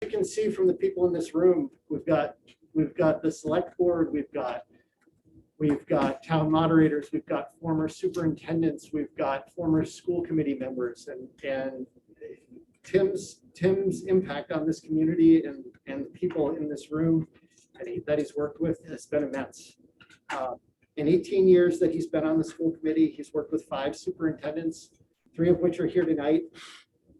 you can see from the people in this room, we've got the select board, we've got town moderators, we've got former superintendents, we've got former school committee members, and Tim's impact on this community and people in this room that he's worked with has been immense. In 18 years that he's been on the school committee, he's worked with 5 superintendents, 3 of which are here tonight.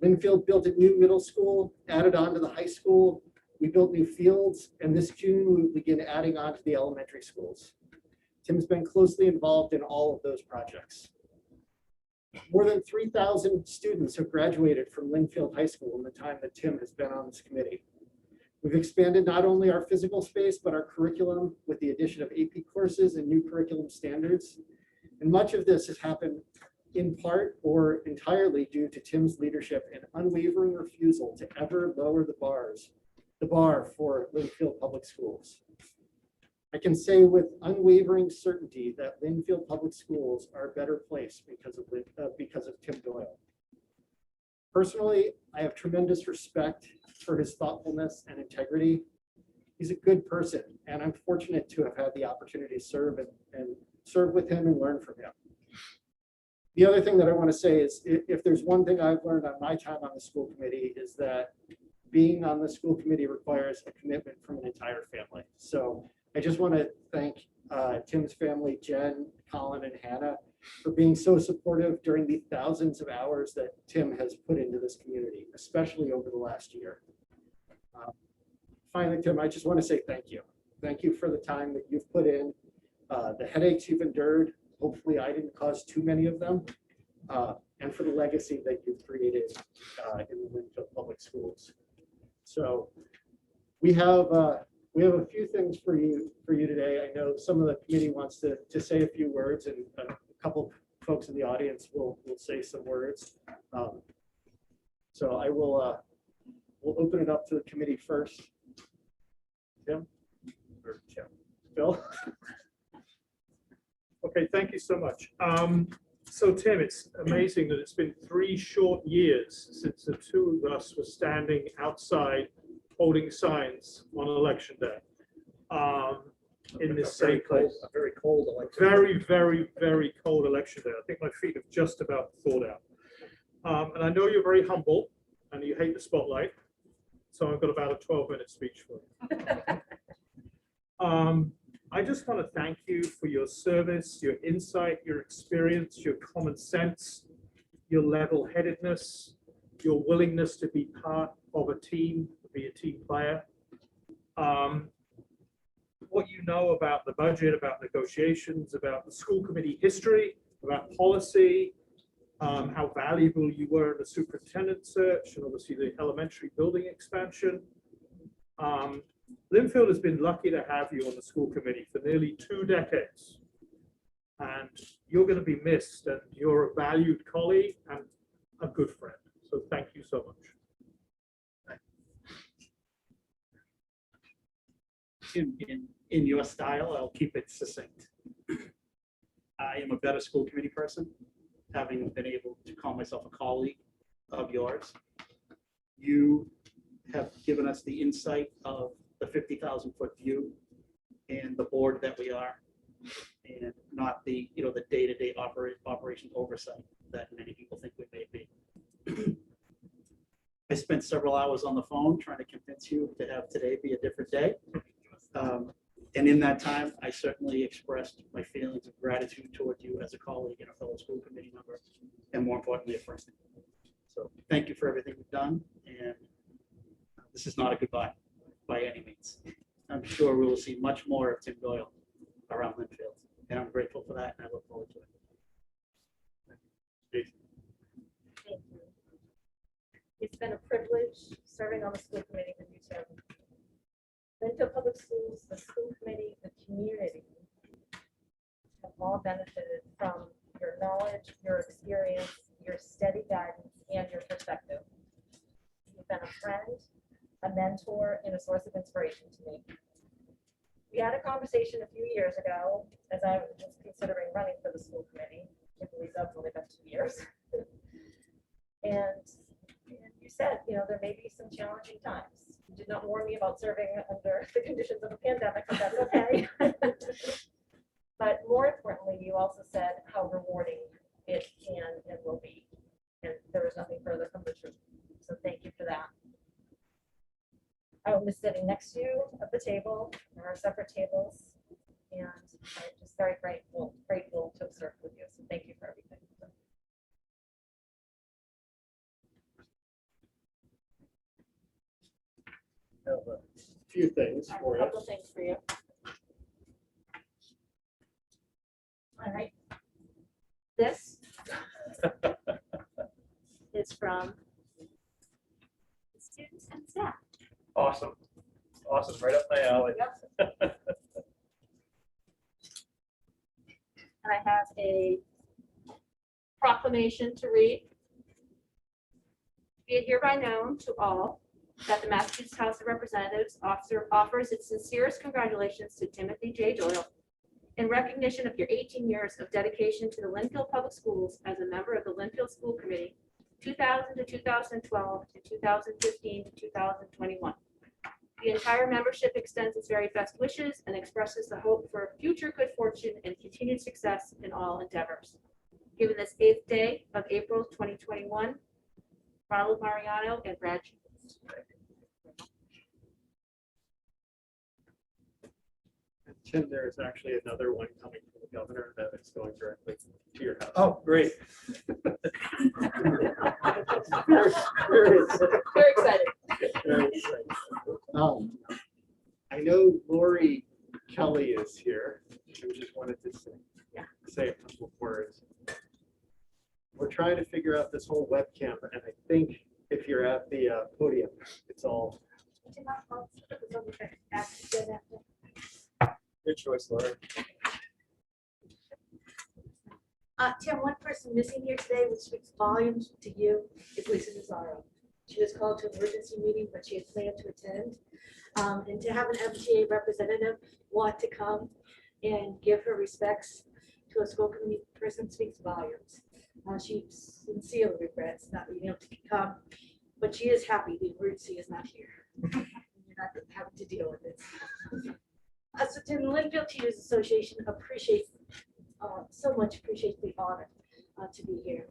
Lynnfield built a new middle school, added on to the high school. We built new fields, and this June we will begin adding on to the elementary schools. Tim's been closely involved in all of those projects. More than 3,000 students have graduated from Lynnfield High School in the time that Tim has been on this committee. We've expanded not only our physical space, but our curriculum with the addition of AP courses and new curriculum standards. And much of this has happened in part or entirely due to Tim's leadership and unwavering refusal to ever lower the bar for Lynnfield Public Schools. I can say with unwavering certainty that Lynnfield Public Schools are a better place because of Tim Doyle. Personally, I have tremendous respect for his thoughtfulness and integrity. He's a good person, and I'm fortunate to have had the opportunity to serve with him and learn from him. The other thing that I want to say is, if there's one thing I've learned on my time on the school committee, is that being on the school committee requires a commitment from an entire family. So I just want to thank Tim's family, Jen, Colin, and Hannah, for being so supportive during the thousands of hours that Tim has put into this community, especially over the last year. Finally, Tim, I just want to say thank you. Thank you for the time that you've put in, the headaches you've endured. Hopefully I didn't cause too many of them, and for the legacy that you've created in the Lynnfield Public Schools. So we have a few things for you today. I know some of the committee wants to say a few words, and a couple folks in the audience will say some words. So I will we'll open it up to the committee first. Tim or Tim? Bill? Okay, thank you so much. So Tim, it's amazing that it's been 3 short years since the 2 of us were standing outside holding signs on election day in this same place. A very cold election. Very, very, very cold election day. I think my feet have just about thawed out. And I know you're very humble and you hate the spotlight. So I've got about a 12-minute speech for you. I just want to thank you for your service, your insight, your experience, your common sense, your level-headedness, your willingness to be part of a team, to be a team player. What you know about the budget, about negotiations, about the school committee history, about policy, how valuable you were in the superintendent search, and obviously the elementary building expansion. Lynnfield has been lucky to have you on the school committee for nearly 2 decades. And you're going to be missed, and you're a valued colleague and a good friend. So thank you so much. In your style, I'll keep it succinct. I am a better school committee person, having been able to call myself a colleague of yours. You have given us the insight of the 50,000-foot view and the board that we are, and not the the day-to-day operation oversight that many people think we may be. I spent several hours on the phone trying to convince you to have today be a different day. And in that time, I certainly expressed my feelings of gratitude toward you as a colleague and a fellow school committee member, and more importantly, a friend. So thank you for everything you've done, and this is not a goodbye by any means. I'm sure we will see much more of Tim Doyle around Lynnfield, and I'm grateful for that, and I look forward to it. Thank you. It's been a privilege serving on the school committee with you, Tim. Lynnfield Public Schools, the school committee, the community have all benefited from your knowledge, your experience, your steady guidance, and your perspective. You've been a friend, a mentor, and a source of inspiration to me. We had a conversation a few years ago as I was considering running for the school committee. I believe that's only been 2 years. and you said, there may be some challenging times. You did not warn me about serving under the conditions of a pandemic, but that's okay. But more importantly, you also said how rewarding it can and will be. And there was nothing further from the truth. So thank you for that. I will be sitting next to you at the table, there are separate tables. And I'm just very grateful to have served with you. So thank you for everything. I have a few things I have for a you. couple things for you. All right. This is from the students and staff. Awesome. Awesome. Right up my alley. Yep. And I have a proclamation to read. Be it hereby known to all that the Massachusetts House of Representatives offers its sincerest congratulations to Timothy J. Doyle in recognition of your 18 years of dedication to the Lynnfield Public Schools as a member of the Lynnfield School Committee, 2000 to 2012 to 2015 to 2021. The entire membership extends its very best wishes and expresses the hope for future good fortune and continued success in all endeavors. Given this 8th day of April 2021, Ronald Mariano and Brad. Tim, there is actually another one coming from the governor that is going directly to your house. Oh, great. Very Very excited. I know Lori Kelly is here. I just wanted to say a couple of words. We're trying to figure out this whole webcam, and I think if you're at the podium, it's all. Good choice, Laura. Tim, one person missing here today, which speaks volumes to you, is Lisa Nazaro. She was called to an emergency meeting, but she had planned to attend. And to have an MTA representative want to come and give her respects to a school committee person speaks volumes. She sincerely regrets not being able to come, but she is happy the emergency is not here. You're not having to deal with it. So Tim, the Lynnfield Teachers Association appreciates so much appreciates the honor to be here.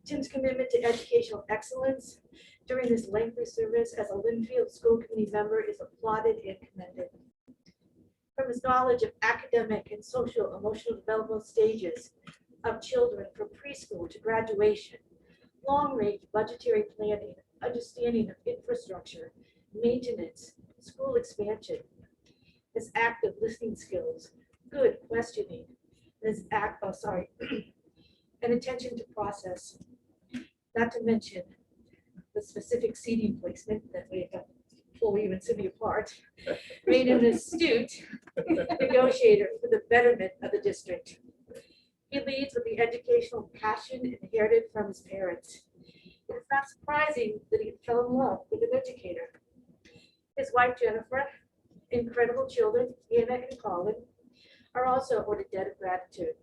Tim's commitment to educational excellence during this lengthy service as a Lynnfield School Committee member is applauded and commended. From his knowledge of academic and social emotional developmental stages of children from preschool to graduation, long-range budgetary planning, understanding of infrastructure, maintenance, school expansion, his active listening skills, good questioning, and attention to process, not to mention the specific seating placement that we have pull even semi apart, made him an astute negotiator for the betterment of the district. He leads with the educational passion inherited from his parents. It is not surprising that he fell in love with an educator. His wife, Jennifer, incredible children, Anna and Colin, are also owed a debt of gratitude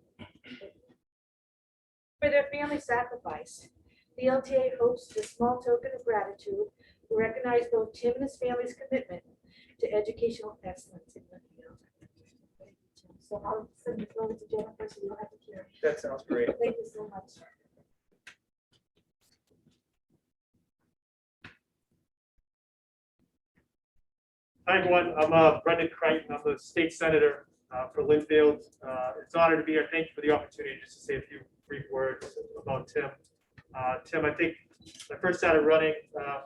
for their family sacrifice. The LTA hopes a small token of gratitude to recognize both Tim and his family's commitment to educational excellence in Lynnfield. So I'll send it over to Jennifer so you don't have to hear. That sounds great. Thank you so much. Hi, everyone. I'm Brendan Crichton. I'm the state senator for Lynnfield. It's an honor to be here. Thank you for the opportunity just to say a few brief words about Tim. Tim, I think I first started running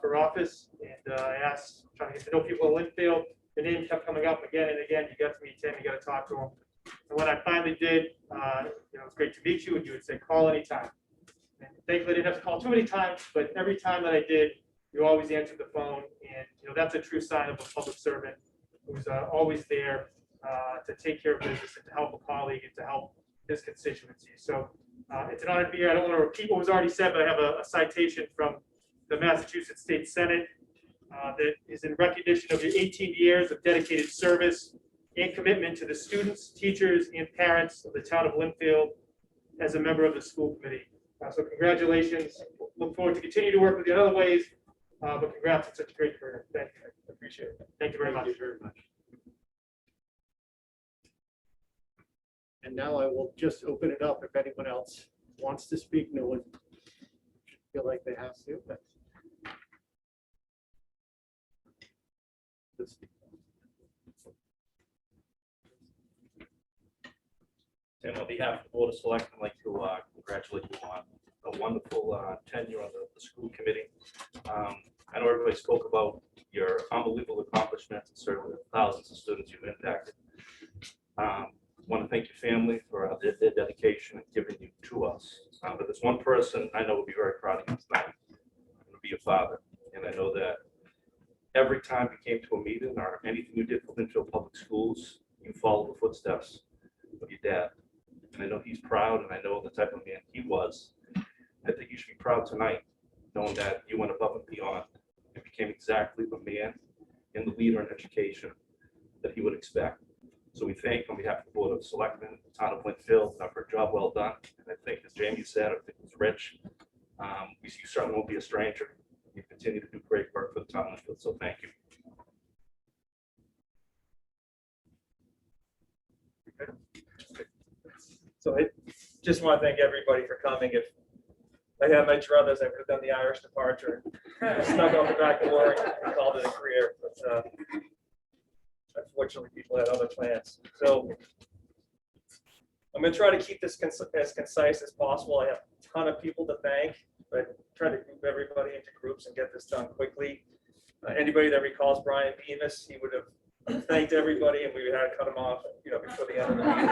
for office, and I asked, trying to get to know people in Lynnfield. The name kept coming up again and again. You got to meet Tim. You got to talk to him. And when I finally did, it's great to meet you. And you would say, call anytime. And thankfully, I didn't have to call too many times, but every time that I did, you always answered the phone. And that's a true sign of a public servant who's always there to take care of business and to help a colleague and to help his constituency. So it's an honor to be here. I don't want to repeat what was already said, but I have a citation from the Massachusetts State Senate that is in recognition of your 18 years of dedicated service and commitment to the students, teachers, and parents of the town of Lynnfield as a member of the school committee. So congratulations. Look forward to continue to work with you in other ways, But congrats, it's such a great career. Thank you. I appreciate it. Thank you very much. very much. And now I will just open it up if anyone else wants to speak. No one should feel like they have to, but. And on behalf of the Board of Selectmen, I'd like to congratulate you on a wonderful tenure on the school committee. I know everybody spoke about your unbelievable accomplishments and certainly the thousands of students you've impacted. I want to thank your family for their dedication and giving you to us. But there's one person I know will be very proud of you tonight. I'm going to be your father. And I know that every time you came to a meeting or anything you did for Lynnfield Public Schools, you followed the footsteps of your dad. And I know he's proud, and I know the type of man he was. I think you should be proud tonight, knowing that you went above and beyond and became exactly the man and the leader in education that he would expect. So we thank, on behalf of the Board of Selectmen, the town of Lynnfield, for a job well done. And I think, as Jamie said, I think it was Rich, you certainly won't be a stranger. You continue to do great work for the town of Lynnfield, so thank you. So I just want to thank everybody for coming. If I had my druthers, I would have done the Irish departure. Snuck out the back door and called it a career. But unfortunately, people had other plans. So I'm going to try to keep this as concise as possible. I have a ton of people to thank, but try to group everybody into groups and get this done quickly. Anybody that recalls Brian Beavis, he would have thanked everybody, and we had to cut him off, before the end of the meeting.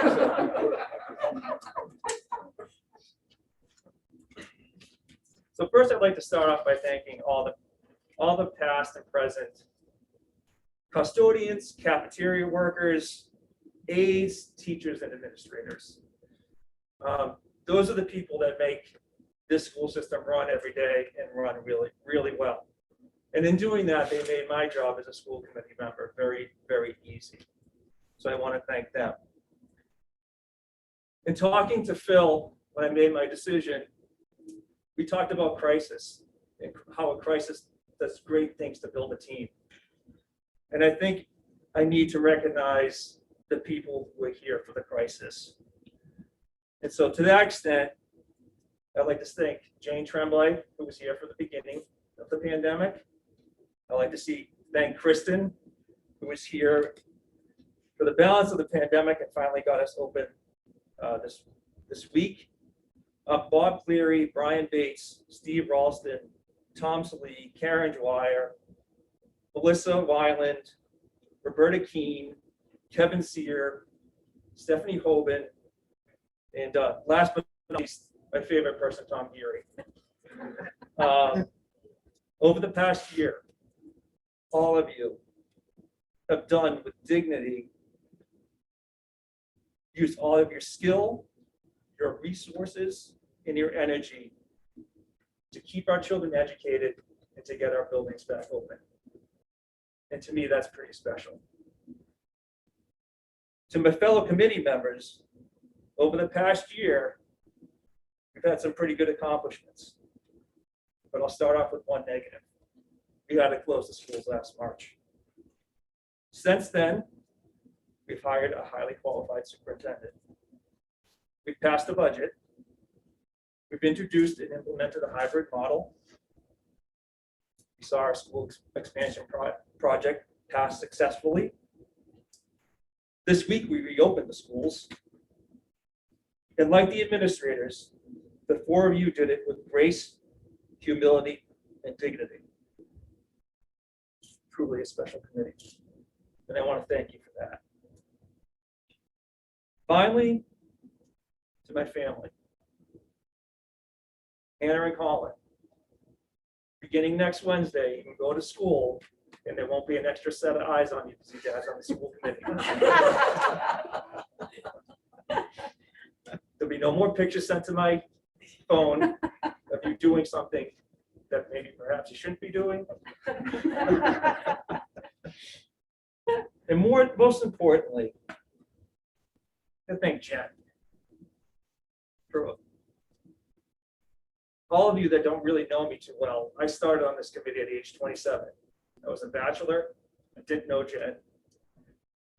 So first, I'd like to start off by thanking all the past and present custodians, cafeteria workers, aides, teachers, and administrators. Those are the people that make this school system run every day and run really, really well. And in doing that, they made my job as a school committee member very, very easy. So I want to thank them. In talking to Phil, when I made my decision, we talked about crisis and how a crisis does great things to build a team. And I think I need to recognize the people who are here for the crisis. And so to that extent, I'd like to thank Jane Tremblay, who was here for the beginning of the pandemic. I'd like to thank Kristen, who was here for the balance of the pandemic and finally got us open this week. Bob Cleary, Brian Bates, Steve Ralston, Tom Salee, Karen Dwyer, Melissa Weiland, Roberta Keene, Kevin Sear, Stephanie Hoban, and last but not least, my favorite person, Tom Geary. Over the past year, all of you have done with dignity, used all of your skill, your resources, and your energy to keep our children educated and to get our buildings back open. And to me, that's pretty special. To my fellow committee members, over the past year, we've had some pretty good accomplishments. But I'll start off with one negative. We had to close the schools last March. Since then, we've hired a highly qualified superintendent. We've passed a budget. We've introduced and implemented a hybrid model. We saw our school expansion project pass successfully. This week, we reopened the schools. And like the administrators, the four of you did it with grace, humility, and dignity. Truly a special committee. And I want to thank you for that. Finally, to my family, Hannah and Colin. Beginning next Wednesday, you can go to school and there won't be an extra set of eyes on you because you guys are on the school committee. There'll be no more pictures sent to my phone of you doing something that maybe perhaps you shouldn't be doing. And most importantly, I thank Jen for all of you that don't really know me too well, I started on this committee at age 27. I was a bachelor. I didn't know Jen.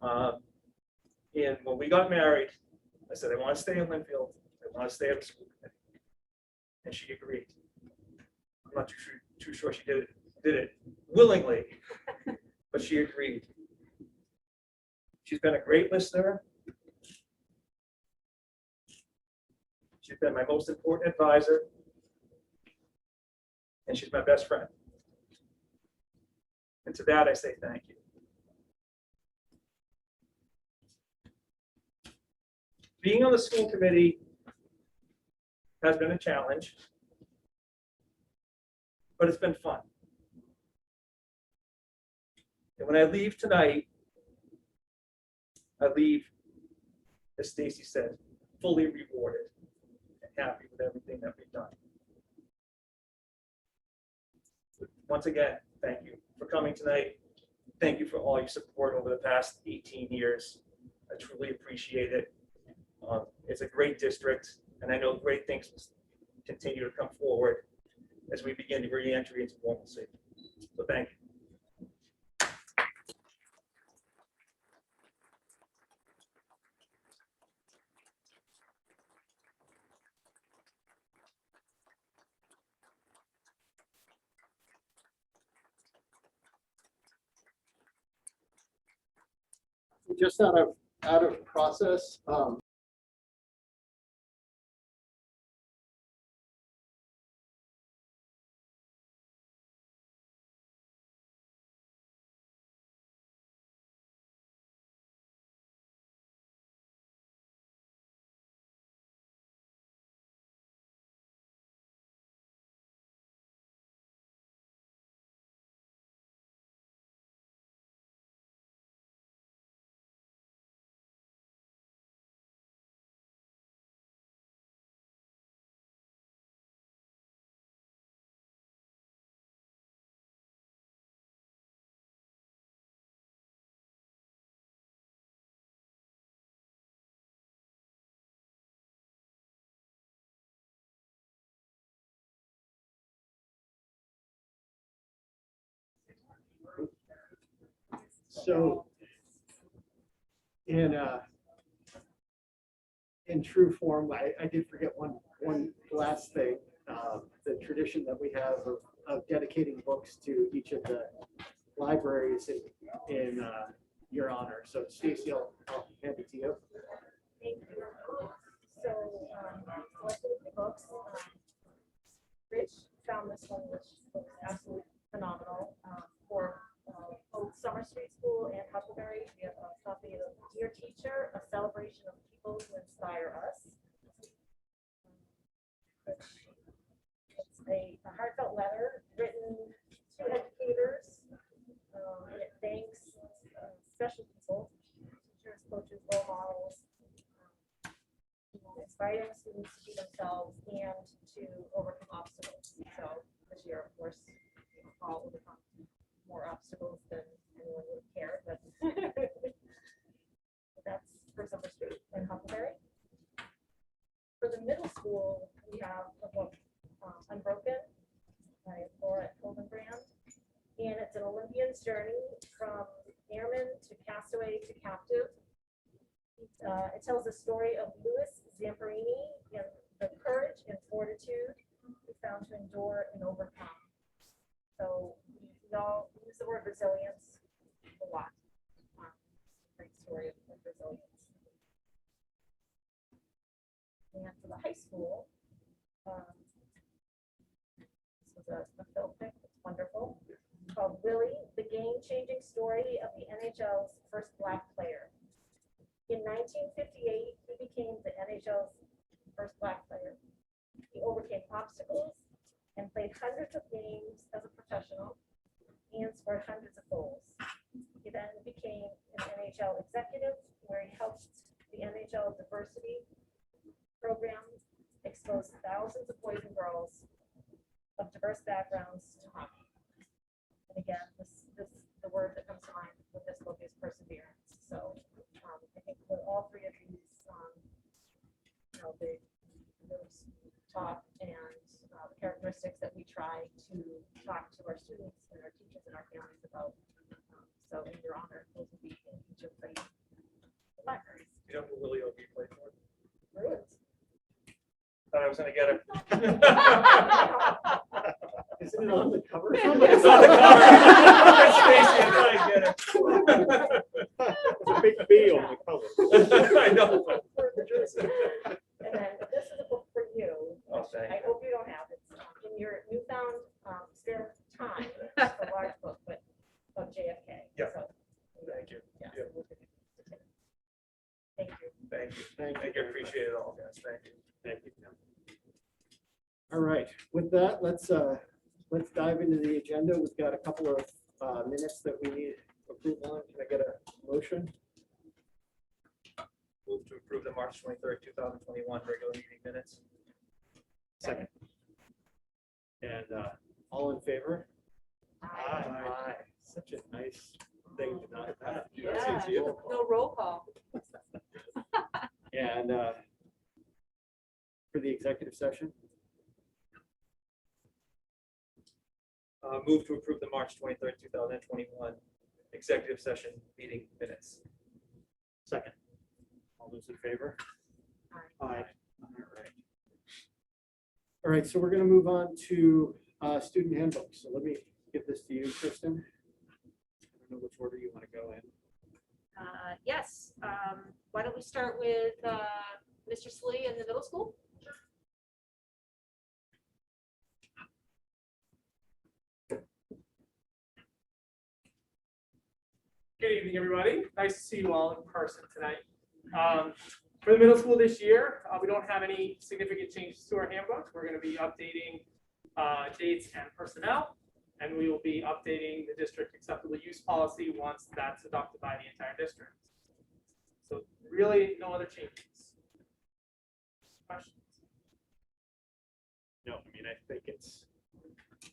And when we got married, I said, I want to stay in Lynnfield. I want to stay at the school committee. And she agreed. I'm not too sure she did it willingly, but she agreed. She's been a great listener. She's been my most important advisor. And she's my best friend. And to that, I say thank you. Being on the school committee has been a challenge, but it's been fun. And when I leave tonight, I leave, as Stacy said, fully rewarded and happy with everything that we've done. Once again, thank you for coming tonight. Thank you for all your support over the past 18 years. I truly appreciate it. It's a great district, and I know great things will continue to come forward as we begin to re-entry into normalcy. So thank you. Just out of process, so in true form, I did forget one last thing. The tradition that we have of dedicating books to each of the libraries in your honor. So Stacy, I'll hand it to you. Thank you. So, selected the books. Rich found this one, which was absolutely phenomenal. For both Summer Street School and Huckleberry, we have a copy of Dear Teacher, a celebration of people who inspire us. It's a heartfelt letter written to educators, and it thanks special people, teachers, coaches, role models, inspiring students to be themselves and to overcome obstacles. So this year, of course, all overcome more obstacles than anyone would care, but that's for Summer Street and Huckleberry. For the middle school, we have a book, Unbroken, by Laura Hildenbrand, and it's an Olympian's journey from airman to castaway to captive. It tells the story of Louis Zamperini and the courage and fortitude he found to endure and overcome. So we all use the word resilience a lot. Great story of resilience. And for the high school, this was a film pick. It's wonderful. It's called Willie, the game-changing story of the NHL's first Black player. In 1958, he became the NHL's first Black player. He overcame obstacles and played hundreds of games as a professional and scored hundreds of goals. He then became an NHL executive where he helped the NHL diversity program expose thousands of boys and girls of diverse backgrounds to hockey. And again, the word that comes to mind with this book is perseverance. So I think with all three of these, the talk and the characteristics that we try to talk to our students and our teachers and our families about. So in your honor, those will be in each of the libraries. You know who Willie O.B. played for? Bruins. Thought I was gonna get it. Isn't it on the cover? It's on the cover. Stacy, I thought I'd get it. There's a big B on the cover. I know. For the jersey. And then this is a book for you. Oh, which thank I hope you don't have. It's in your newfound spare time. It's a large book, but of JFK. Yeah. So, Thank you. yeah, Yeah. so we'll give you the ticket. Thank you. Thank you. Thank you. Appreciate it all, guys. Thank you. Thank you, Tim. All right, with that, let's dive into the agenda. We've got a couple of minutes that we need approval on. Can I get a motion? Move to approve the March 23rd, 2021 regular meeting minutes. Second. And all in favor? Aye. Such a nice thing to not have. Yeah. Roll call. No roll call. And for the executive session, Move to approve the March 23rd, 2021 executive session meeting minutes. second. All those in favor? Aye. Aye. All right. All right, so we're going to move on to student handbooks. So let me give this to you, Kristen. I don't know which order you want to go in. Yes. Why don't we start with Mr. Slee in the middle school? Good evening, everybody. Nice to see you all in person tonight. For the middle school this year, we don't have any significant changes to our handbook. We're going to be updating dates and personnel, and we will be updating the district acceptable use policy once that's adopted by the entire district. So really, no other changes. Questions? No, I mean, I think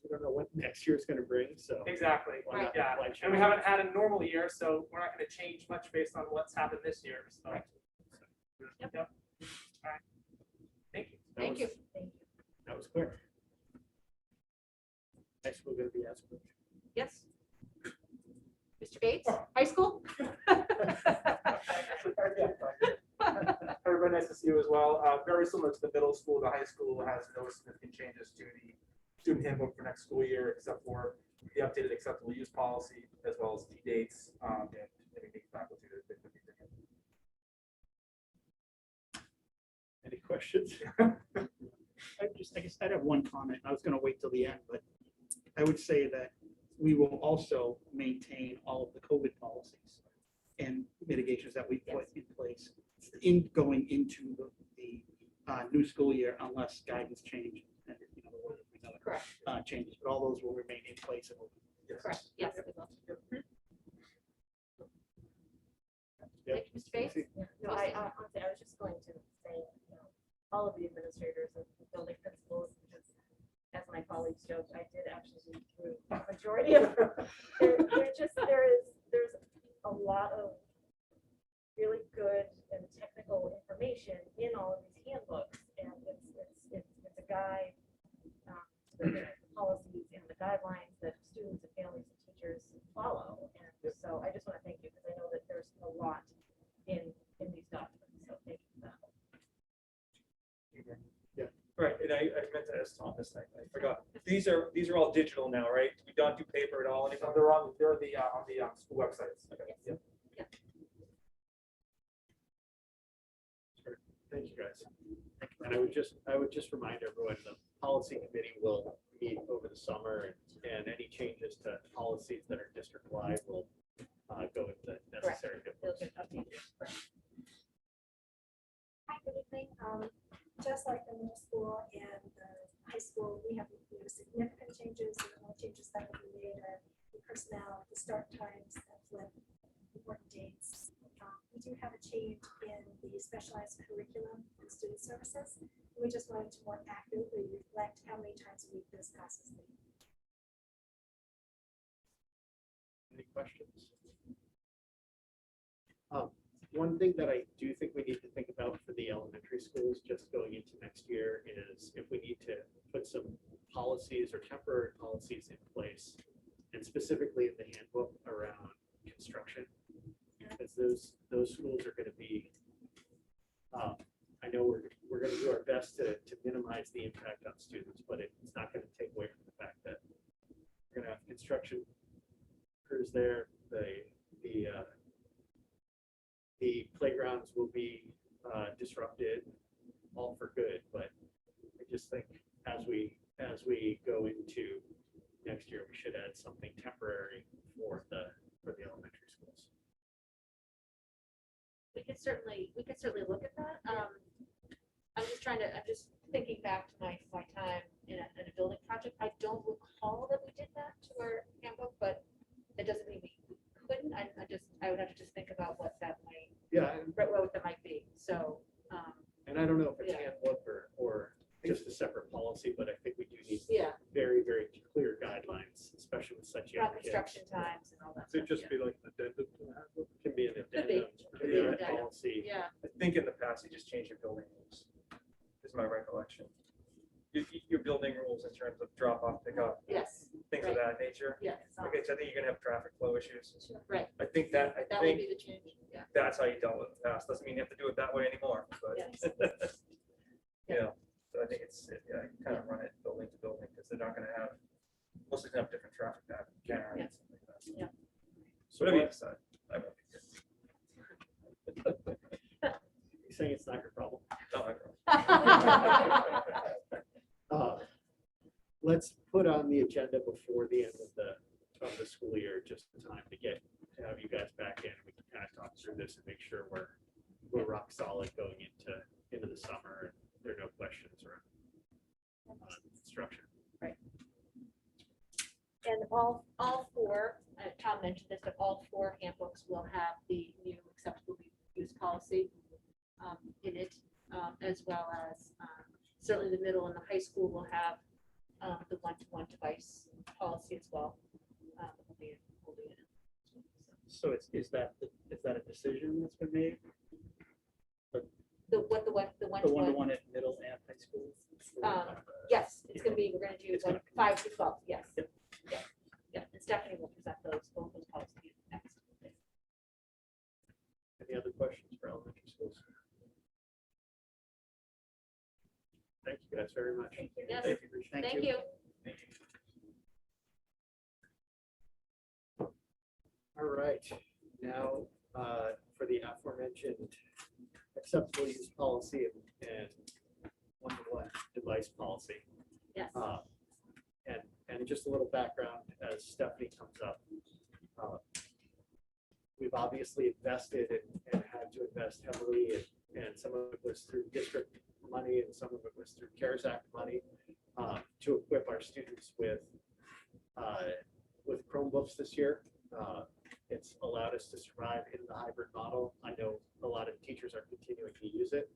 we don't know what next year is going to bring, so. Exactly. Why not? Yeah. Why And change? we haven't had a normal year, so we're not going to change much based on what's happened this year. So. Yep. All right. Thank you. That Thank was- you. Thank you. That was quick. High school going to be as quick. Yes. Mr. Bates, high school? Everybody, nice to see you as well. Very similar to the middle school, the high school has no significant changes to the student handbook for next school year, except for the updated acceptable use policy, as well as the dates and anything faculty that they could be doing. Any questions? I guess I'd have one comment. I was going to wait till the end, but I would say that we will also maintain all of the COVID policies and mitigations that we put in place in going into the new school year unless guidance change and Correct. changes, but all those will remain in place. And Correct. Yes. we will. Yep. Thank you, Mr. Bates. No, honestly, I was just going to say, all of the administrators and building principals, because as my colleagues joked, I did actually read through the majority of them. There's a lot of really good and technical information in all of these handbooks, and it's a guide to the policies and the guidelines that students and families and teachers follow. And so I just want to thank you, because I know that there's a lot in these documents. So thank you for that. Right, and I meant to ask Thomas, I forgot. These are all digital now, right? We don't do paper at all anymore? They're on the school websites. Okay. Yep. Thank you, guys. And I would just remind everyone, the policy committee will meet over the summer, and any changes to policies that are district-wide will go into necessary. They'll get updated. Hi, good evening. Just like the middle school and the high school, we have significant changes. The only changes that will be made are the personnel, the start times, with important dates. We do have a change in the specialized curriculum and student services. We just wanted to more accurately reflect how many times a week those classes meet. Any questions? One thing that I do think we need to think about for the elementary schools, just going into next year, is if we need to put some policies or temporary policies in place, and specifically in the handbook around construction. Because those schools are going to be, I know we're going to do our best to minimize the impact on students, but it's not going to take away from the fact that we're going to have construction crews there. The playgrounds will be disrupted, all for good. But I just think as we go into next year, we should add something temporary for the elementary schools. We could certainly look at that. I'm just thinking back to my time in a building project. I don't recall that we did that to our handbook, but it doesn't mean we couldn't. I would have to just think about what that might, what that might be. So, And I don't know if it's Yeah. handbook or just a separate policy, but I think we do need yeah, very, very clear guidelines, especially with such young around kids. construction times and all that. Could it stuff, just be like an addendum to the handbook? It can be an Could be. addendum, it can be a Yeah. policy. Yeah, I think in the past, you just changed your building rules, is my recollection. Your building rules in terms of drop off, pick up, yes, things of that nature. yeah. Okay, so I think you're gonna have traffic flow issues. Right, I think that would be the change, yeah. that's how you dealt with it in the past. Doesn't mean you have to do it that way anymore, but. Yes. Yeah, so I think you kind of run it building to building, because they're not gonna have, most of them have different traffic patterns. Yeah. and stuff like that. Yeah. So whatever you decide. I won't be here. You're saying it's not your problem. Not my problem. Let's put on the agenda before the end of the school year, just in time to have you guys back in. We can kind of talk through this and make sure we're rock solid going into the summer, and there are no questions around construction. And all four, Tom mentioned this, but all four handbooks will have the new acceptable use policy in it, as well as certainly the middle and the high school will have the one-to-one device policy as well. We'll be in it. So is that a decision that's been made? The The one-to-one, one-to-one at middle and high school? yes, it's gonna be, we're gonna do It's gonna 5 to 12, yes. Yep. Yeah, and Stephanie will present both those policies next. Any other questions for elementary schools? Thank you guys very much. Yes, Thank thank you. All right, now for the aforementioned acceptable use policy and one-to-one device policy. Yes, And just a little background as Stephanie comes up. We've obviously invested and had to invest heavily, and some of it was through district money and some of it was through CARES Act money to equip our students with Chromebooks this year. It's allowed us to survive in the hybrid model. I know a lot of teachers are continuing to use it.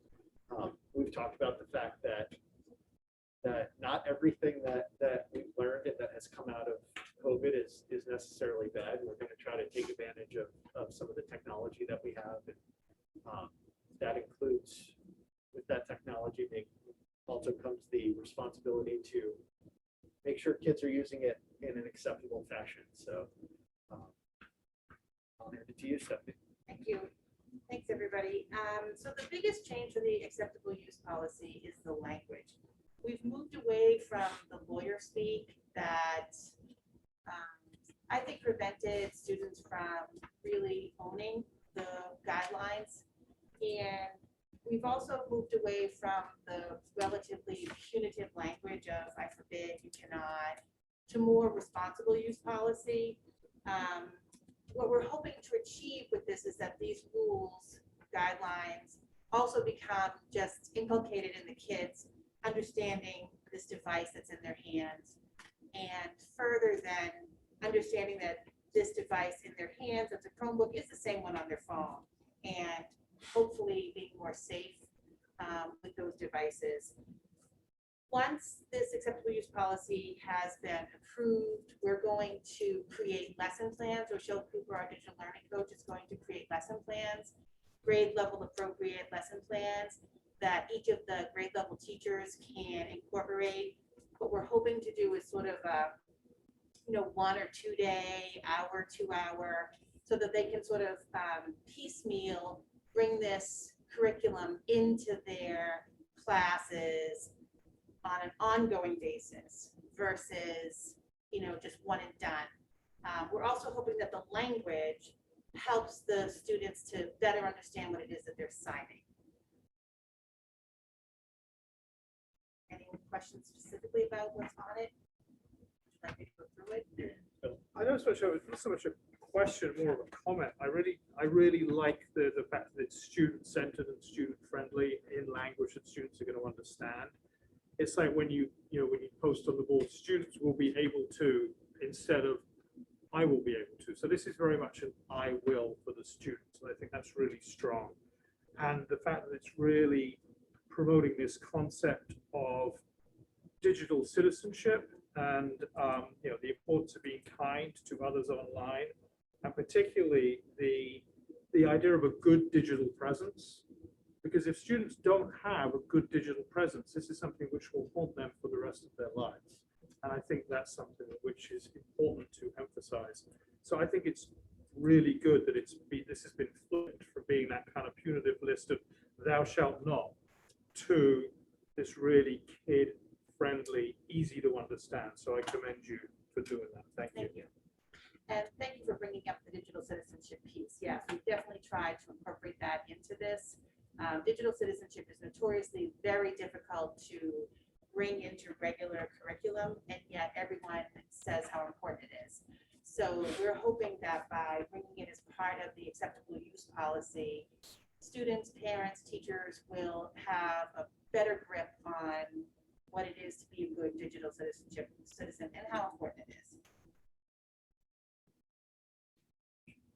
We've talked about the fact that not everything that we've learned and that has come out of COVID is necessarily bad. We're going to try to take advantage of some of the technology that we have. And that includes, with that technology, also comes the responsibility to make sure kids are using it in an acceptable fashion. So I'll hand it to you, Stephanie. Thank you. Thanks, everybody. So the biggest change for the acceptable use policy is the language. We've moved away from the lawyer speak that I think prevented students from really owning the guidelines. And we've also moved away from the relatively punitive language of I forbid, you cannot, to more responsible use policy. What we're hoping to achieve with this is that these rules, guidelines, also become just inculcated in the kids, understanding this device that's in their hands, and further than understanding that this device in their hands, that's a Chromebook, is the same one on their phone, and hopefully being more safe with those devices. Once this acceptable use policy has been approved, we're going to create lesson plans. Rochelle Cooper, our digital learning coach, is going to create lesson plans, grade level appropriate lesson plans that each of the grade level teachers can incorporate what we're hoping to do is sort of a, 1 or 2 day, hour, 2 hour, so that they can sort of piecemeal bring this curriculum into their classes on an ongoing basis versus, just one and done. We're also hoping that the language helps the students to better understand what it is that they're signing. Any questions specifically about what's on it? Would you like me to go through it? I don't so much, not so much a question, more of a comment. I really like the fact that it's student-centered and student-friendly in language that students are going to understand. It's like when you post on the board, students will be able to, instead of I will be able to. So this is very much an I will for the students. And I think that's really strong. And the fact that it's really promoting this concept of digital citizenship and the importance of being kind to others online, and particularly the idea of a good digital presence. Because if students don't have a good digital presence, this is something which will haunt them for the rest of their lives. And I think that's something which is important to emphasize. So I think it's really good that this has been flipped from being that kind of punitive list of thou shalt not to this really kid-friendly, easy to understand. So I commend you for doing that. Thank you. Thank you. And thank you for bringing up the digital citizenship piece. Yes, we've definitely tried to incorporate that into this. Digital citizenship is notoriously very difficult to bring into regular curriculum, and yet everyone says how important it is. So we're hoping that by bringing it as part of the acceptable use policy, students, parents, teachers will have a better grip on what it is to be a good digital citizen and how important it is.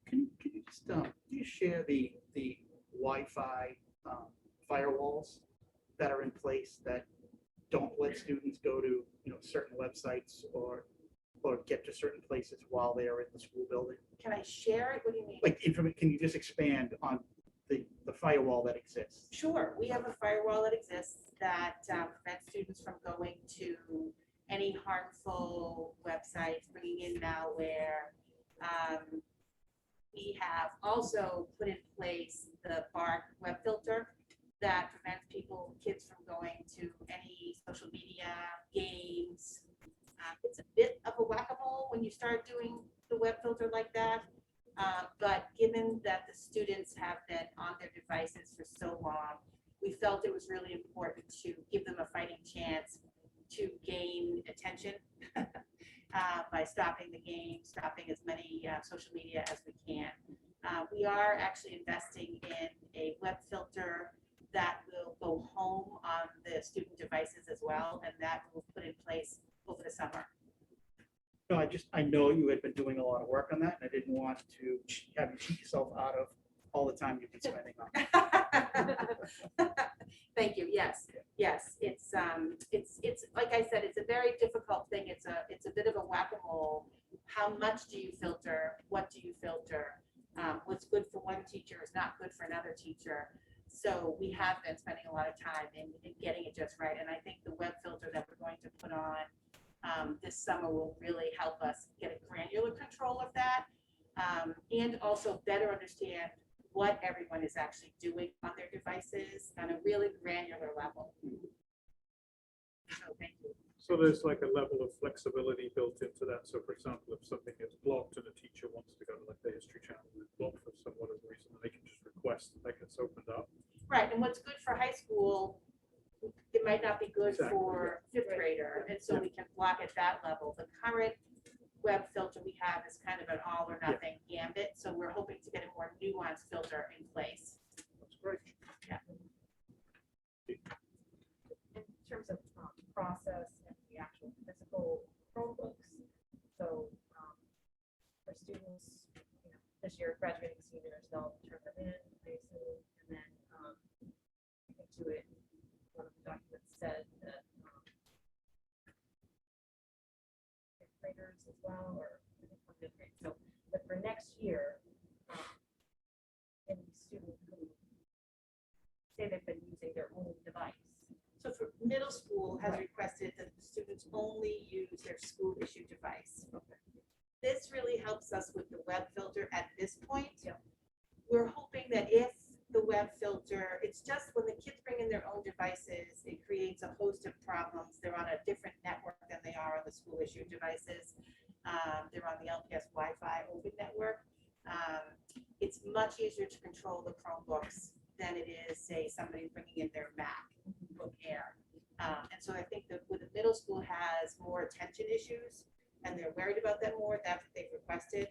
Can you just share the Wi-Fi firewalls that are in place that don't let students go to certain websites or get to certain places while they are in the school building? Can I share it? What do you mean? Like, can you just expand on the firewall that exists? Sure, we have a firewall that exists that prevents students from going to any harmful websites, bringing in malware. We have also put in place the BARC web filter that prevents kids from going to any social media, games. It's a bit of a whack-a-mole when you start doing the web filter like that. But given that the students have been on their devices for so long, we felt it was really important to give them a fighting chance to gain attention by stopping the game, stopping as many social media as we can. We are actually investing in a web filter that will go home on the student devices as well, and that will put in place over the summer. No, I know you had been doing a lot of work on that, and I didn't want to have you cheat yourself out of all the time you've been spending on it. Thank you. Yes, it's like I said, it's a very difficult thing. It's a bit of a whack-a-mole. How much do you filter? What do you filter? What's good for one teacher is not good for another teacher. So we have been spending a lot of time in getting it just right. And I think the web filter that we're going to put on this summer will really help us get a granular control of that, and also better understand what everyone is actually doing on their devices on a really granular level. So thank you. So there's like a level of flexibility built into that. So for example, if something is blocked and a teacher wants to go to like the history channel and it's blocked for some whatever reason, they can just request that gets opened up. Right, and what's good for high school, it might not be good Exactly, for fifth grader, and so we can block at that level. The current web filter we have is kind of an all or nothing gambit, so we're hoping to get a more nuanced filter in place. That's great. Yeah. In terms of process and the actual physical Chromebooks, so for students, this year graduating seniors, they'll turn them in, I assume, and then I think to it, one of the documents said that fifth graders as well, or I think for fifth grade. So, but for next year, any student who say they've been using their own device. So for middle school has requested that the student students only use their school issued device. This really helps us with the web filter at this point. We're hoping that if the web filter, it's just when the kids bring in their own devices, it creates a host of problems. They're on a different network than they are on the school issued devices. They're on the LPS Wi-Fi open network. It's much easier to control the Chromebooks than it is, say, somebody bringing in their MacBook Air. And so I think that with the middle school has more attention issues and they're worried about that more, that's what they've requested.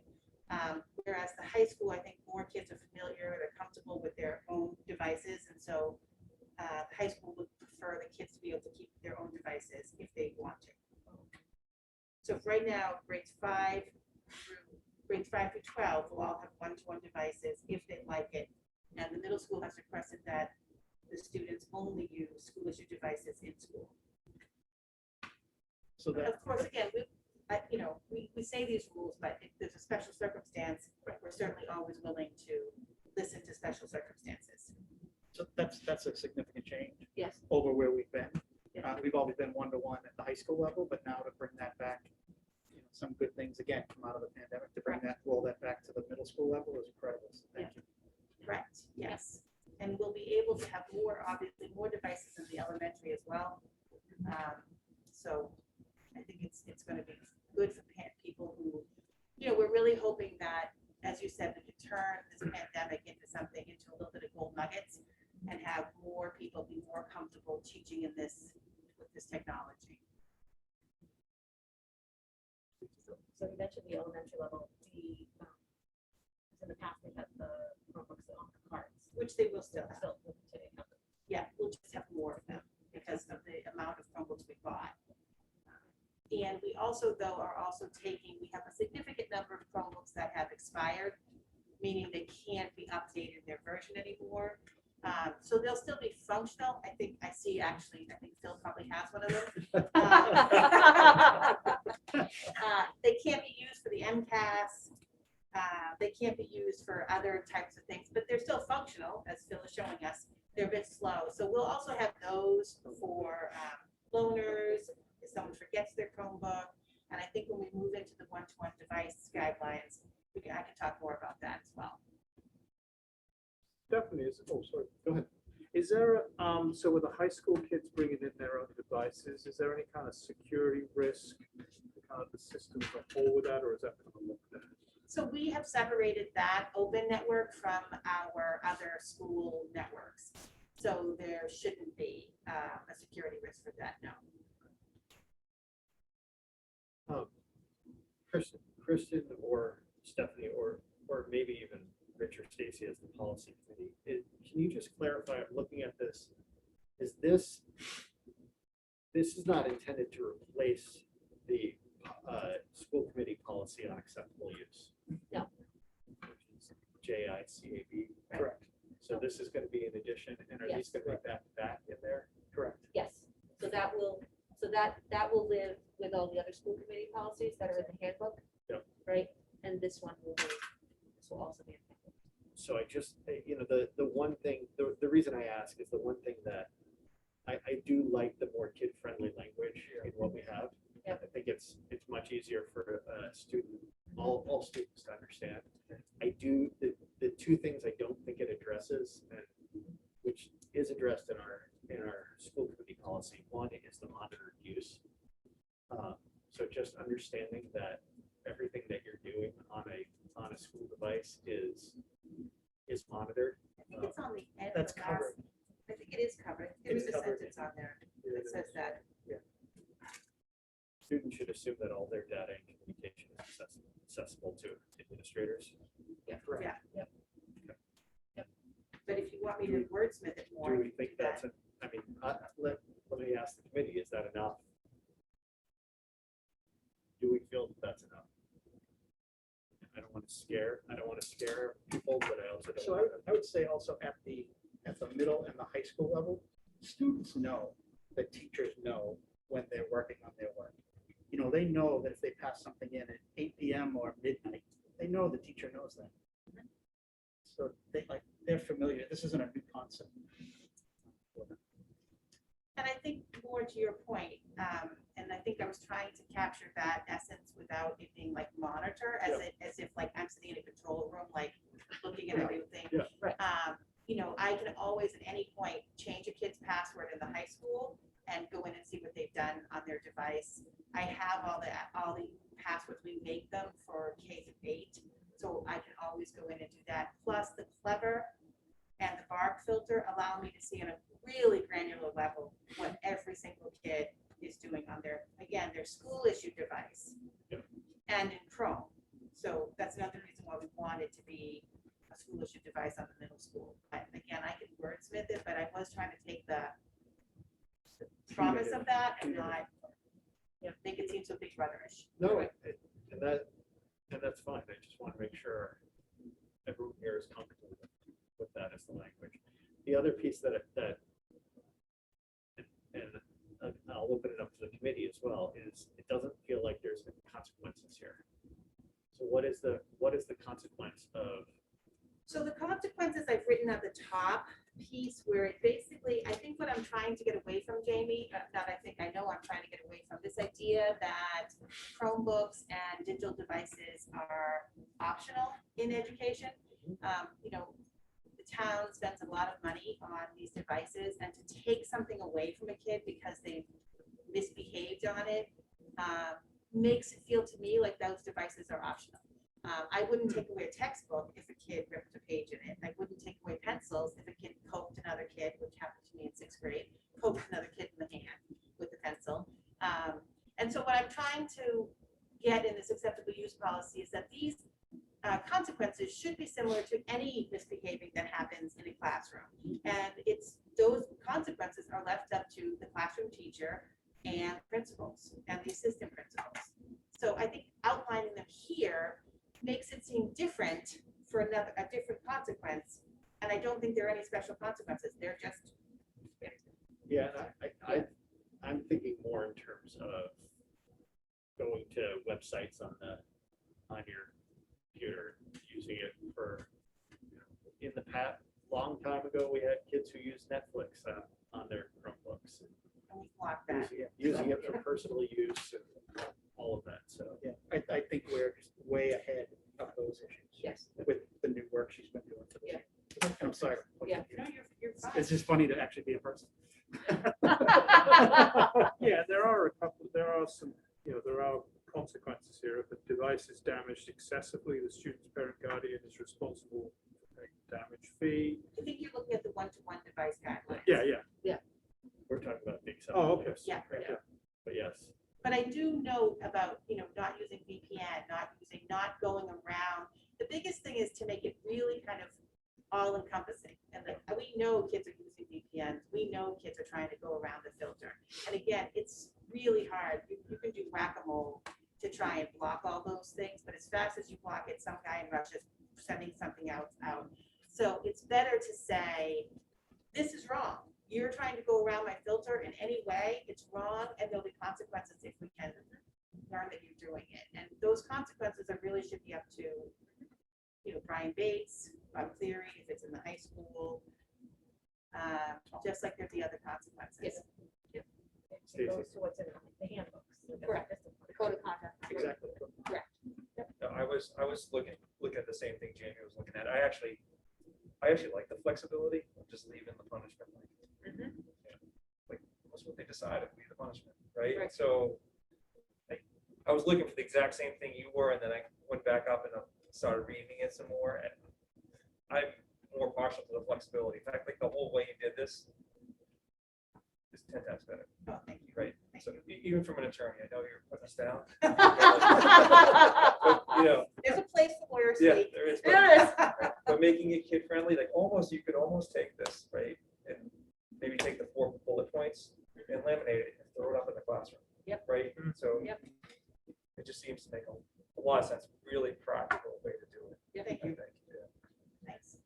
Whereas the high school, I think more kids are familiar, they're comfortable with their own devices. And so the high school would prefer the kids to be able to keep their own devices if they want to. So if right now, grades 5 through 12 will all have one-to-one devices if they like it. And the middle school has requested that the students only use school issued devices in school. So that, Of course, again, we say these rules, but if there's a special circumstance, we're certainly always willing to listen to special circumstances. so that's a significant change Yes. over where we've been. Yeah. We've always been one-to-one at the high school level, but now to bring that back, some good things again come out of the pandemic, to roll that back to the middle school level is incredible. So thank you. Correct, yes. And we'll be able to have more, obviously, more devices in the elementary as well. So I think it's going to be good for people who, we're really hoping that, as you said, we could turn this pandemic into a little bit of gold nuggets and have more people be more comfortable teaching with this technology. So you mentioned the elementary level, in the past, they had the Chromebooks on the cards. Which they will still have. Still will continue to have them. Yeah, we'll just have more of them because of the amount of Chromebooks we bought. And we also, though, we have a significant number of Chromebooks that have expired, meaning they can't be updated their version anymore. So they'll still be functional. I think Phil probably has one of them. They can't be used for the MCAS. They can't be used for other types of things, but they're still functional, as Phil is showing us. They're a bit slow. So we'll also have those for loaners, if someone forgets their Chromebook. And I think when we move into the one-to-one device guidelines, I can talk more about that as well. Stephanie, sorry, go ahead. Is there, so with the high school kids bringing in their own devices, is there any kind of security risk, kind of the system as a whole with that, or is that kind of looked at? So we have separated that open network from our other school networks. So there shouldn't be a security risk for that, no. Kristen or Stephanie or maybe even Rich or Stacy as the policy committee, can you just clarify, looking at this, this is not intended to replace the school committee policy on acceptable use? No. JICAB. Correct. So this is going to be in addition, and are these Yes. going to be back in there? Correct. Yes, so that will live with all the other school committee policies that are in the handbook. Yep. Right, and this will also be in the handbook. So I just, the one thing, the reason I ask is the one thing that I do like the more kid-friendly language in what we have. Yep. I think it's much easier for a student, all students to understand. I do, the two things I don't think it addresses, and which is addressed in our school committee policy. One is the monitored use. So just understanding that everything that you're doing on a school device is monitored. I think it's on the end. That's of the last- covered. I think it is covered. There It's is a covered. sentence on there that says that. Students should assume that all their data and communication is accessible to administrators. Yeah. Correct. Yeah. Okay. But if you want me to wordsmith it more. Do I we can think do that's, that. let me ask the committee, is that enough? Do we feel that that's enough? I don't want to scare people, but I also don't So want I would say also at the middle and the high school level, students know that teachers know when they're working on their work. They know that if they pass something in at 8 p.m. or midnight, they know the teacher knows that. So they're familiar. This isn't a new concept. And I think more to your point, and I think I was trying to capture that essence without it being like monitor, as if like I'm sitting in a control room, like looking at a new thing. Yeah. Right. You know, I can always at any point change a kid's password in the high school and go in and see what they've done on their device. I have all the passwords, we make them for K-8, so I can always go in and do that. Plus the Clever and the Bark filter allow me to see on a really granular level what every single kid is doing on their, again, their school issued device and in Chrome. So that's another reason why we want it to be a school issued device on the middle school. But again, I can wordsmith it, but I was trying to take the promise of that and not make it seem so big brotherish. No, and that's fine. I just want to make sure everyone here is comfortable with that as the language. The other piece and I'll open it up to the committee as well, is it doesn't feel like there's any consequences here. So what is the consequence of? So the consequences I've written at the top piece where it basically, I think what I'm trying to get away from, Jamie, I know I'm trying to get away from this idea that Chromebooks and digital devices are optional in education. You know, the town spends a lot of money on these devices, and to take something away from a kid because they misbehaved on it makes it feel to me like those devices are optional. I wouldn't take away a textbook if a kid ripped a page in it. I wouldn't take away pencils if a kid poked another kid, which happened to me in 6th grade, poked another kid in the hand with a pencil. And so what I'm trying to get in this acceptable use policy is that these consequences should be similar to any misbehaving that happens in a classroom. And those consequences are left up to the classroom teacher and principals and the assistant principals. So I think outlining them here makes it seem different for a different consequence. And I don't think there are any special consequences. They're just. Yeah, and I'm thinking more in terms of going to websites on your computer, using it for, in the past, long time ago, we had kids who used Netflix on their Chromebooks. And we block that. Using it for personal use and all of that, so. Yeah, I think we're just way ahead of those issues. Yes. With the new work she's been doing for the team. And I'm sorry. Yeah. No, you're fine. It's just funny to actually be in person. Yeah, there are some, there are consequences here. If a device is damaged excessively, the student's parent guardian is responsible for paying the damage fee. I think you're looking at the one-to-one device guidelines. Yeah. We're talking about the Oh, acceptable okay. use. Yeah. But yes. But I do know about, not using VPN, not going around. The biggest thing is to make it really kind of all encompassing. And we know kids are using VPNs. We know kids are trying to go around the filter. And again, it's really hard. You can do whack-a-mole to try and block all those things, but as fast as you block it, some guy in Russia is sending something else out. So it's better to say, this is wrong. You're trying to go around my filter in any way, it's wrong, and there'll be consequences if we can learn that you're doing it. And those consequences really should be up to, Brian Bates, Bob Cleary, if it's in the high school, just like there's the other consequences. Yes. It goes to what's in the handbooks. Correct. The code of conduct. Exactly. Correct. No, I was looking at the same thing Jamie was looking at. I actually like the flexibility of just leaving the punishment. Like, that's what they decided, leave the punishment, right? Right. So I was looking for the exact same thing you were, and then I went back up and started reading it some more, and I'm more partial to the flexibility. In fact, like the whole way you did this is 10 times better. Oh, thank you. Right. Thank So you. even from an attorney, I know you're putting us down. But, There's a place for lawyers. yeah, speak. there is. There is. But making it kid friendly, like you could almost take this, right? And maybe take the 4 bullet points and laminate it and throw it up in the classroom. Yep. Right? So Yep. it just seems to make a lot of sense, really practical way to do it. Yep. Thank you. I think, yeah. Thanks.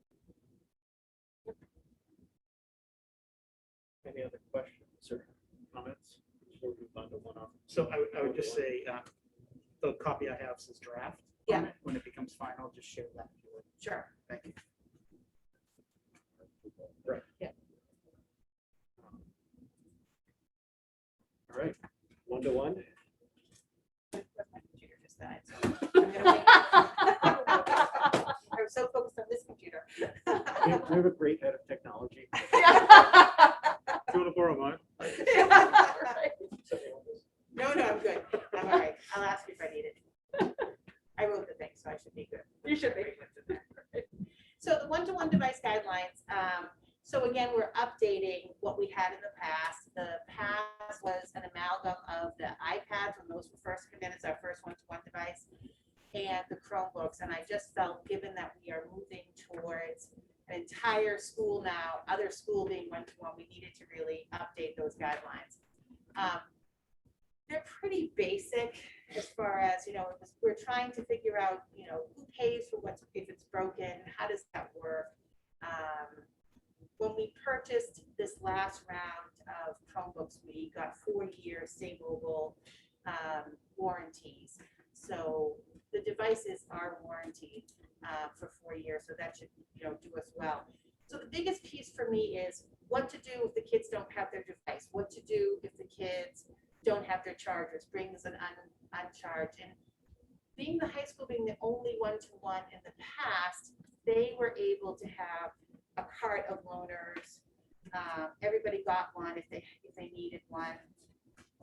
Any other questions or comments? Before we move on to one-off. So I would just say, the copy I have says draft. Yeah. on it. When it becomes final, just share that. if you would. Sure. Thank you. Right. Yeah. All right. 1-to-1. My computer just died, so I'm gonna wait. I was so focused on this computer. We have a great head of technology. Do you want to borrow mine? No, I'm good. I'm all right. I'll ask you if I need it. I wrote the thing, so I should be good. You should be. So the one-to-one device guidelines, so again, we're updating what we had in the past. The past was an amalgam of the iPads when those were first come in as our first one-to-one device, and the Chromebooks. And I just felt, given that we are moving towards an entire school now, other school being one-to-one, we needed to really update those guidelines. They're pretty basic as far as, we're trying to figure out, who pays for what's, if it's broken, how does that work? When we purchased this last round of Chromebooks, we got 4-year Stay Mobile warranties. So the devices are warranted for 4 years, so that should, do us well. So the biggest piece for me is what to do if the kids don't have their device, what to do if the kids don't have their chargers, brings an uncharged. And being the high school, being the only one-to-one in the past, they were able to have a cart of loaners. Everybody got one if they needed one.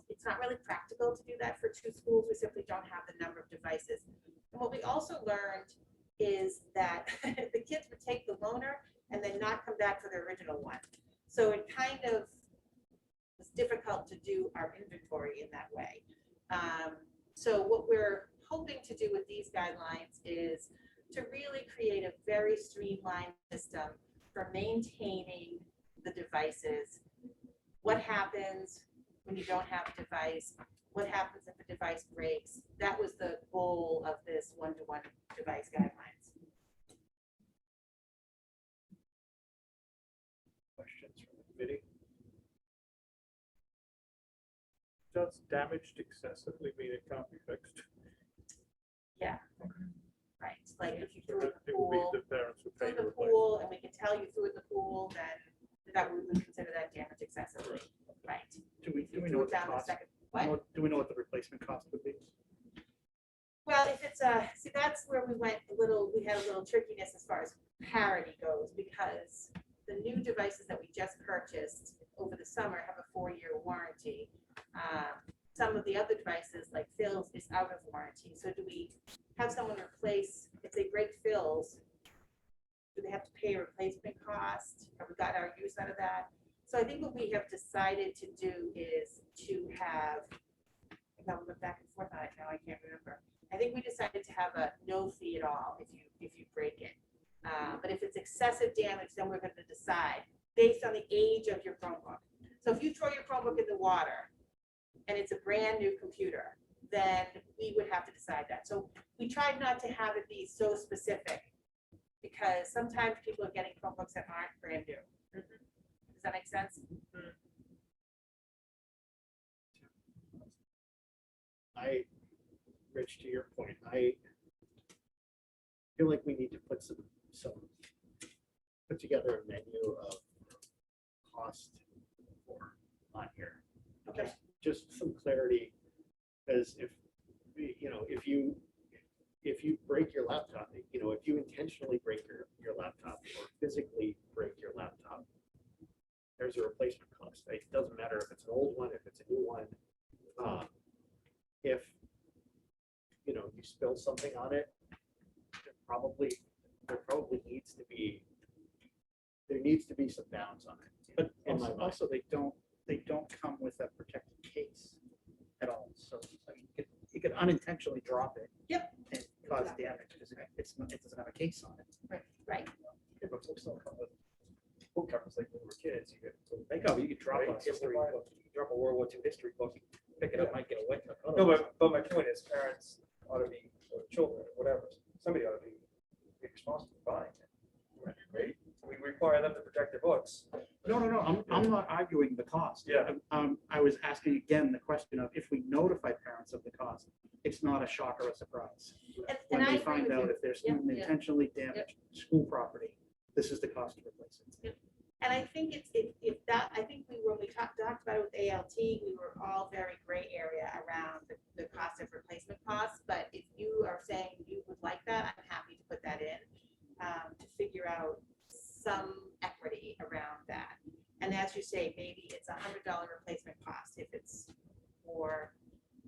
It's not really practical to do that for 2 schools. We simply don't have the number of devices. And what we also learned is that the kids would take the loaner and then not come back for the original one. So it kind of was difficult to do our inventory in that way. So what we're hoping to do with these guidelines is to really create a very streamlined system for maintaining the devices. What happens when you don't have a device? What happens if a device breaks? That was the goal of this one-to-one device guidelines. Questions from the committee? Does damaged excessively mean it can't be fixed? Yeah. Right. Like if you So threw it in it the would be pool, the parents would pay through to the replace. pool, and we can tell you threw it in the pool, then that we would consider that damage excessively. Right. Do we If you know threw what it the down the cost? second, what? Do we know what the replacement cost would be? Well, if it's see, that's where we had a little trickiness as far as parity goes, because the new devices that we just purchased over the summer have a 4-year warranty. Some of the other devices, like Phil's, is out of warranty. So do we have someone replace, if they break Phil's, do they have to pay a replacement cost? Have we got our use out of that? So I think what we have decided to do is to have, I know we went back and forth on it now, I can't remember. I think we decided to have a no fee at all if you break it. But if it's excessive damage, then we're going to decide based on the age of your Chromebook. So if you throw your Chromebook in the water and it's a brand new computer, then we would have to decide that. So we tried not to have it be so specific because sometimes people are getting Chromebooks that aren't brand new. Does that make sense? Rich, to your point, I feel like we need to put together a menu of cost on here. Okay. Just some clarity, because if you break your laptop, if you intentionally break your laptop or physically break your laptop, there's a replacement cost. It doesn't matter if it's an old one, if it's a new one. If you spill something on it, there probably needs to be some bounds on it. But in my mind. also they don't come with a protected case at all. So I mean, you could unintentionally drop it. Yep. And cause damage because it doesn't have a case on it. Right. Books still come with book covers like when we were kids. You could drop a history book. You could drop a World War II history book. Pick it up, might get a wet. No, but my point is parents ought to be, or children, or whatever, somebody ought to be responsible for buying it. Right? We require them to protect their books. No. I'm not arguing the cost. Yeah. I was asking again the question of if we notify parents of the cost, it's not a shock or a surprise. When And I they agree find with out you. if their Yep, student yeah. intentionally damaged school property, this is the cost to replace it. And I think I think when we talked about it with ALT, we were all very gray area $100 replacement cost. If it's for,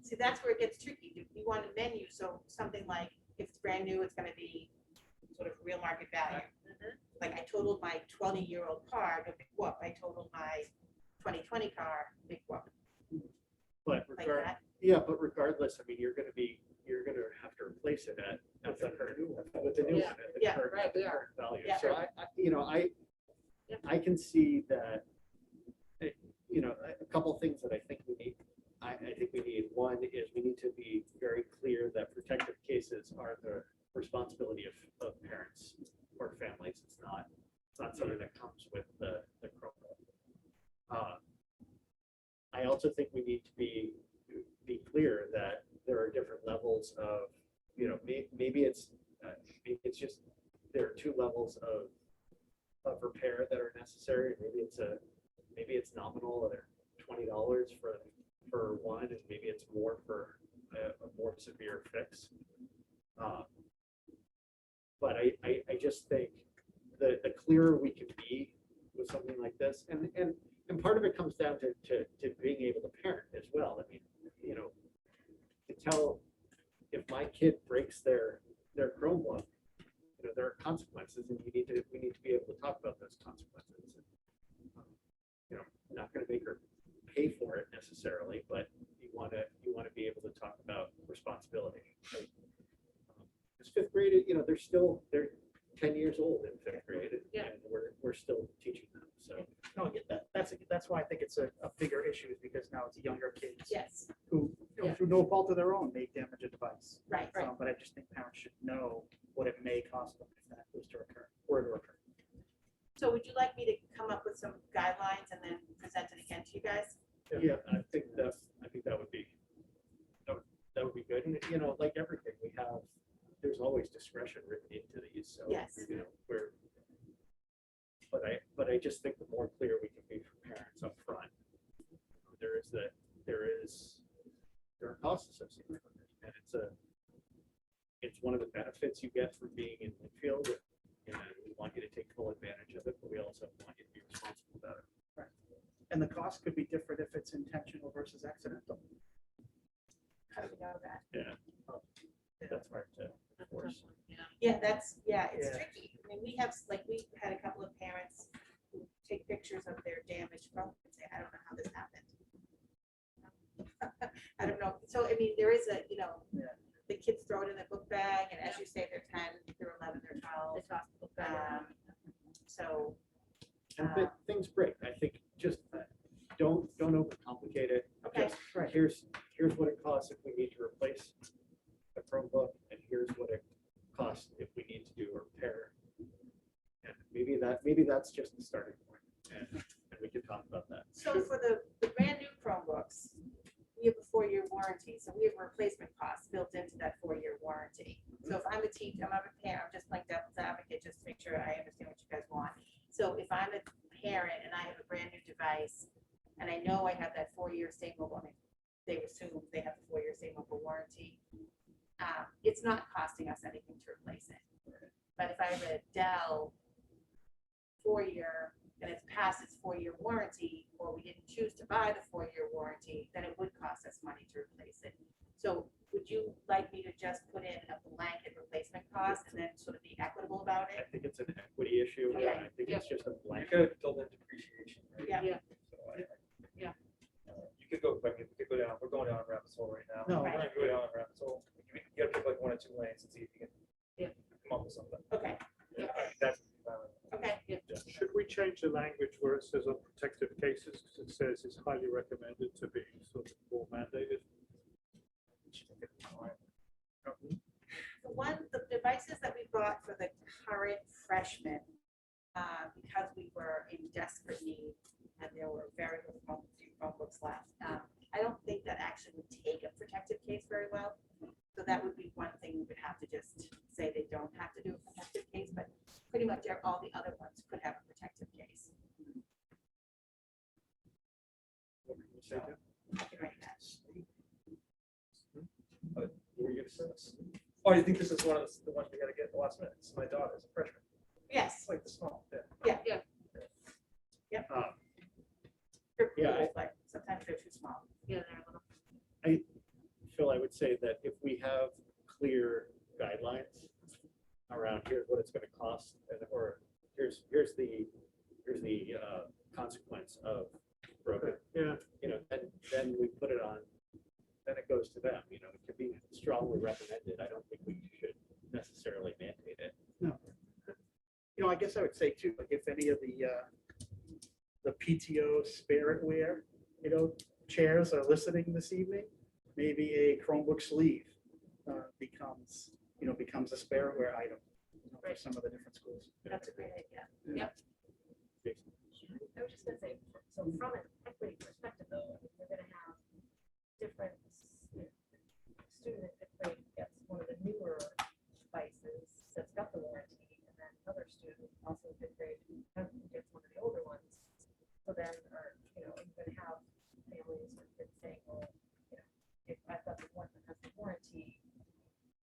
see, that's where it gets tricky. You want a menu, so something like, if it's brand new, it's gonna be sort of real market value. Like I totaled my 20-year-old car, no big whoop. I totaled my 2020 car, big whoop. But Like that. yeah, but regardless, I mean, you're gonna have to replace it at the current, with the new one, at the Yeah, current, right, at the we are. current value. Yeah. So I can see that, a couple things that I think we need. I think we need, one is we need to be very clear that protective cases are the responsibility of parents or families. It's not something that comes with the Chromebook. I also think we need to be clear that there are different levels of, maybe it's just, there are two levels of repair that are necessary. Maybe it's nominal, they're $20 for one, and maybe it's more for a more severe fix. But I just think the clearer we can be with something like this, and part of it comes down to being able to parent as well. I mean, to tell if my kid breaks their Chromebook, there are consequences, and we need to be able to talk about those consequences. Not going to make her pay for it necessarily, but you want to be able to talk about responsibility. Because fifth grade, they're 10 years old in fifth grade, and we're still teaching them. So No, I get that. That's why I think it's a bigger issue, is because now it's younger kids Yes, who, through no fault of their own, may damage a device. right. But I just think parents should know what it may cost them if that was to occur, were to occur. So would you like me to come up with some guidelines and then present it again to you guys? yeah, I think that would be good. And like everything, there's always discretion written into these. So Yes. But I just think the more clear we can be for parents up front, there are costs associated with it, and it's one of the benefits you get from being in Lynnfield, and we want you to take full advantage of it, but we also want you to be responsible about it. Right. And the cost could be different if it's intentional versus accidental. How do we know that? Yeah, that's hard to enforce. Yeah, it's Yeah. tricky. I mean, we had a couple of parents who take pictures of their damaged phone and say, I don't know how this happened. I don't know. So, I mean, there is the kids throw it in the book bag, and as you say, they're 10, they're 11, they're 12. They toss the book bag. So, And things break. I think just don't overcomplicate it. Okay. Just here's what it costs if we need to replace a Chromebook, and here's what it costs if we need to do a repair. And maybe that's just the starting point, and we can talk about that. so for the brand new Chromebooks, we have a 4-year warranty. So we have replacement costs built into that 4-year warranty. So if I'm a teacher, I'm a parent, I'm just playing devil's advocate, just to make sure I understand what you guys want. So if I'm a parent and I have a brand new device, and I know I have that 4-year same mobile, I mean, they assume they have the 4-year same mobile warranty, it's not costing us anything to replace it. But if I have a Dell 4-year and it's past its 4-year warranty, or we didn't choose to buy the 4-year warranty, then it would cost us money to replace it. So would you like me to just put in a blanket replacement cost and then sort of be equitable about I it? think it's an equity issue. Yeah. I think it's just a You blanket. gotta build in depreciation, right? Yeah. So you could go, we could go down, we're going down a rabbit hole right now. No, Right. We're gonna go down a rabbit hole. You gotta pick like 1 or 2 lanes and see if you Yeah. can come up with something. Okay, That's okay. Should we change the language where it says on protective cases, because it says it's highly recommended to be sort of more mandated? The devices that we bought for the current freshmen, because we were in desperate need and there were very few Chromebooks left, I don't think that actually would take a protective case very well. So that would be one thing we would have to just say they don't have to do a protective case, but pretty much all the other ones could have a protective case. What were you gonna say, Jim? I can write that. What were you gonna say? Oh, I think this is one of the ones we gotta get at the last minute. This is my daughter's a freshman. Yes, It's like the small, yeah. They're Yeah, cool, but sometimes they're too small. Yeah, they're a little. Phil, I would say that if we have clear guidelines around here's what it's gonna cost, or here's the consequence of broken, Yeah, then we put it on, then it goes to them, it could be strongly recommended. I don't think we should necessarily mandate it. No. I guess I would say too, like if any of the PTO spiritware, chairs are listening this evening, maybe a Chromebook sleeve becomes a spiritware item for some of the different schools. That's a great idea. Yeah. I was just gonna say, so from an equity perspective though, we're gonna have different, student equity gets one of the newer devices that's got the warranty, and then another student also fifth grade gets one of the older ones. So then, you're gonna have families or kids saying, well, if I've got the one that has the warranty,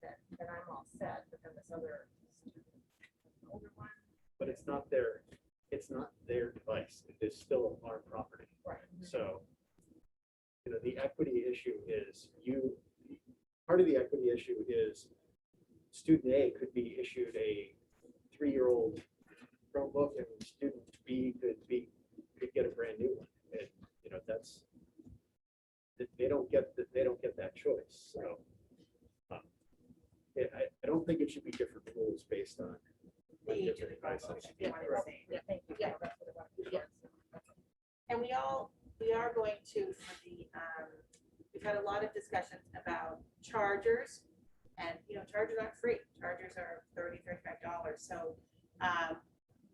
then I'm all set, but then this other student, the older one. But it's not their device. It is still our property. Right. So, the equity issue is part of the equity issue is student A could be issued a 3-year-old Chromebook and student B could get a brand new one. And, that's, they don't get that choice. So, I don't think it should be different rules based on The age of different the Chromebook devices. should be one and the same. Yeah, thank you. Yeah. That's what I wanted to do. And we are going to, for the, we've had a lot of discussions about chargers. And, chargers aren't free. Chargers are $30, $35. So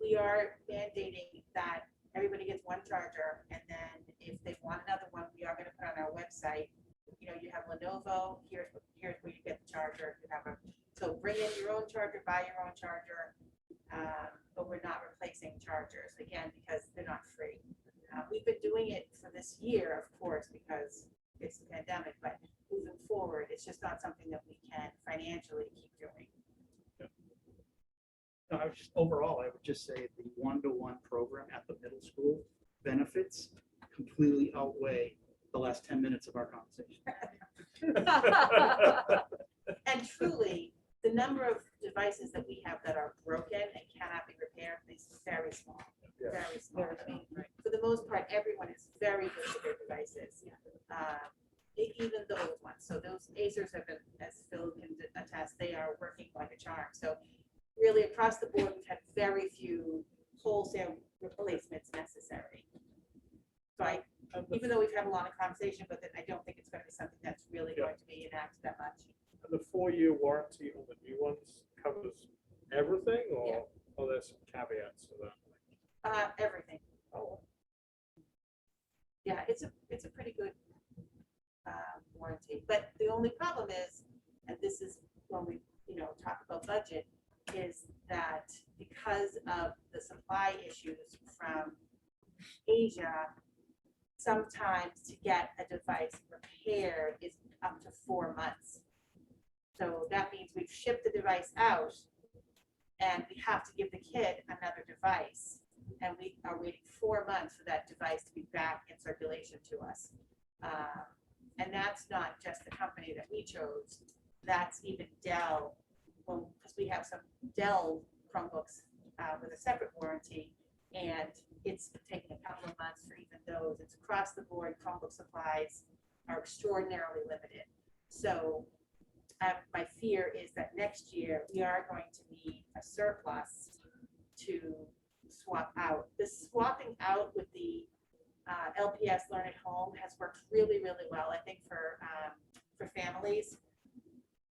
we are mandating that everybody gets one charger. And then if they want another one, we are going to put on our website, you have Lenovo, here's where you get the charger. So bring in your own charger, buy your own charger. But we're not replacing chargers, again, because they're not free. We've been doing it for this year, of course, because it's the pandemic, but moving forward, it's just not something that we can financially keep doing. No, overall, I would just say the one-to-one program at the middle school benefits completely outweigh the last 10 minutes of our conversation. And truly, the number of devices that we have that are broken and cannot be repaired is very small, very small. I mean, for the most part, everyone is very good with their devices. Even those ones. So those Acers have been, as Phil can attest, they are working like a charm. So really across the board, we've had very few wholesale replacements necessary. So even though we've had a lot of conversation with it, I don't think it's going to be something that's really going to be enacted that much. and the 4-year warranty on the new ones covers everything, Yeah. or there's some caveats to that? Everything. Oh, Yeah, it's a pretty good warranty, but the only problem is, and this is when we, talk about budget, is that because of the supply issues from Asia, sometimes to get a device repaired is up to 4 months. So that means we've shipped the device out and we have to give the kid another device. And we are waiting 4 months for that device to be back in circulation to us. And that's not just the company that we chose. That's even Dell, because we have some Dell Chromebooks with a separate warranty. And it's taking a couple of months for even those. It's across the board. Chromebook supplies are extraordinarily limited. So my fear is that next year we are going to need a surplus to swap out. The swapping out with the LPS Learn at Home has worked really, really well. I think for families,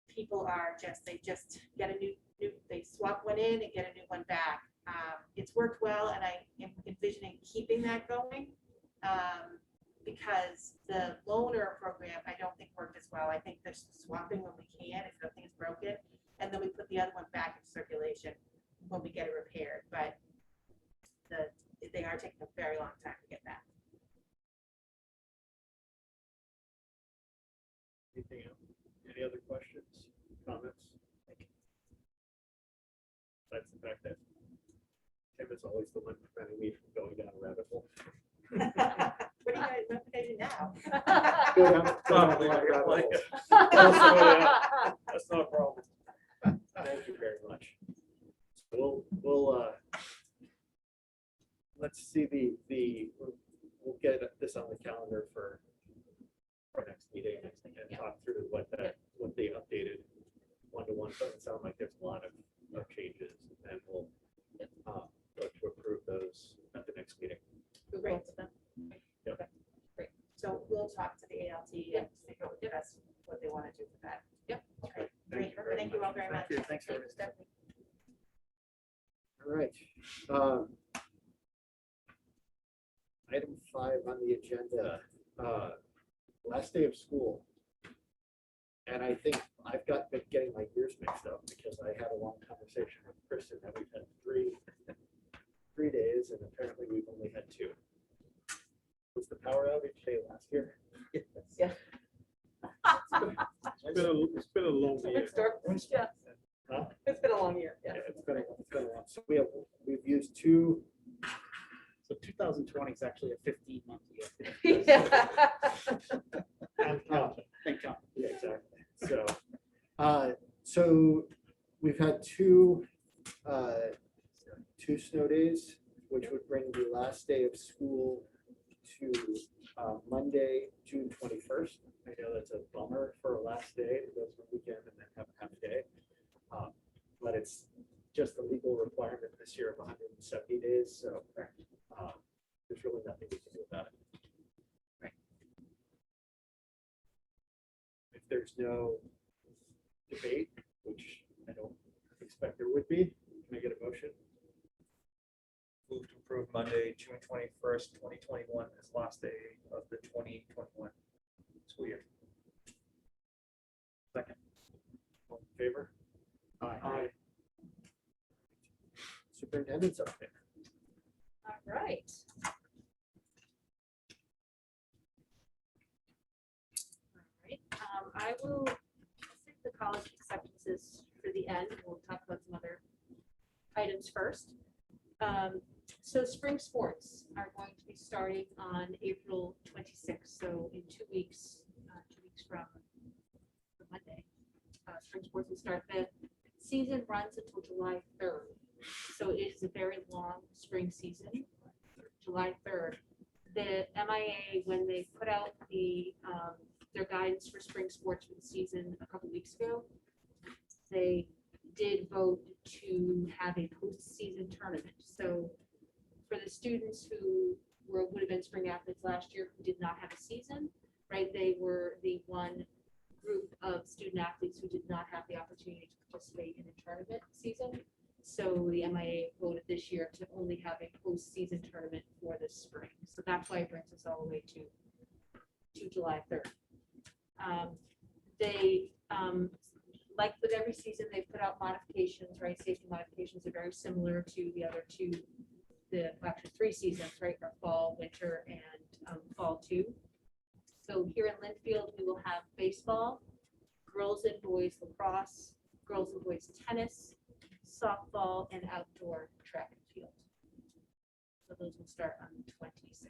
people are they just get a new, they swap one in and get a new one back. It's worked well, and I am envisioning keeping that going because the loaner program I don't think worked as well. I think there's swapping when we can if something's broken, and then we put the other one back in circulation when we get it repaired. But they are taking a very long time to get back. Anything else? Any other questions, comments? That's the fact that Tim is always the one preventing me from going down a rabbit hole. What do you guys do now? Go down- go down Probably the not rabbit like hole. it. That's not a problem. Thank you very much. We'll, let's see we'll get this on the calendar for our next meeting and talk through what the updated one-to-one doesn't sound like there's a lot of changes, and we'll look to approve those at the next meeting. Great. Yep. Great. So we'll talk to the ALT and see what that's what they want to do with that. Yep. Okay, great. Thank you all very much. Thanks for Thanks, Stephanie. All right. Item 5 on the agenda, last day of school. And I think I've been getting my years mixed up because I had a long conversation with Kristen that we've had three days, and apparently we've only had 2. Was the power outage day last year? Yeah. It's been a long year. Yeah. Huh? It's been a long year, yeah. Yeah, it's been a long. So we've used 2. So 2020 is actually a 15-month year. Yeah. I'm counting. Thank God. Yeah, exactly. So we've had 2 snow days, which would bring the last day of school to Monday, June 21st. I know that's a bummer for a last day to go through the weekend and then have a half day. But it's just a legal requirement this year of 170 days. So there's really nothing we can do about it. Right. If there's no debate, which I don't expect there would be, can I get a motion? Move to approve Monday, June 21st, 2021 as last day of the 2021 school year. Second. All in favor? Aye. Superintendent's update. All right. All right, I will take the college acceptances for the end. We'll talk about some other items first. So spring sports are going to be starting on April 26th, so in 2 weeks, 2 weeks from Monday. Spring sports will start. The season runs until July 3rd. So it is a very long spring season, July 3rd. The MIA, when they put out their guidance for spring sports for the season a couple weeks ago, they did vote to have a postseason tournament. So for the students who would have been spring athletes last year who did not have a season, right? They were the one group of student athletes who did not have the opportunity to participate in a tournament season. So the MIA voted this year to only have a postseason tournament for this spring. So that's why it brings us all the way to July 3rd. They, like with every season, they put out modifications, right? Safety modifications are very similar to the other 2, actually 3 seasons, right? Our fall, winter, and fall 2. So here in Lynnfield, we will have baseball, girls and boys lacrosse, girls and boys tennis, softball, and outdoor track and field. So those will start on the 26th.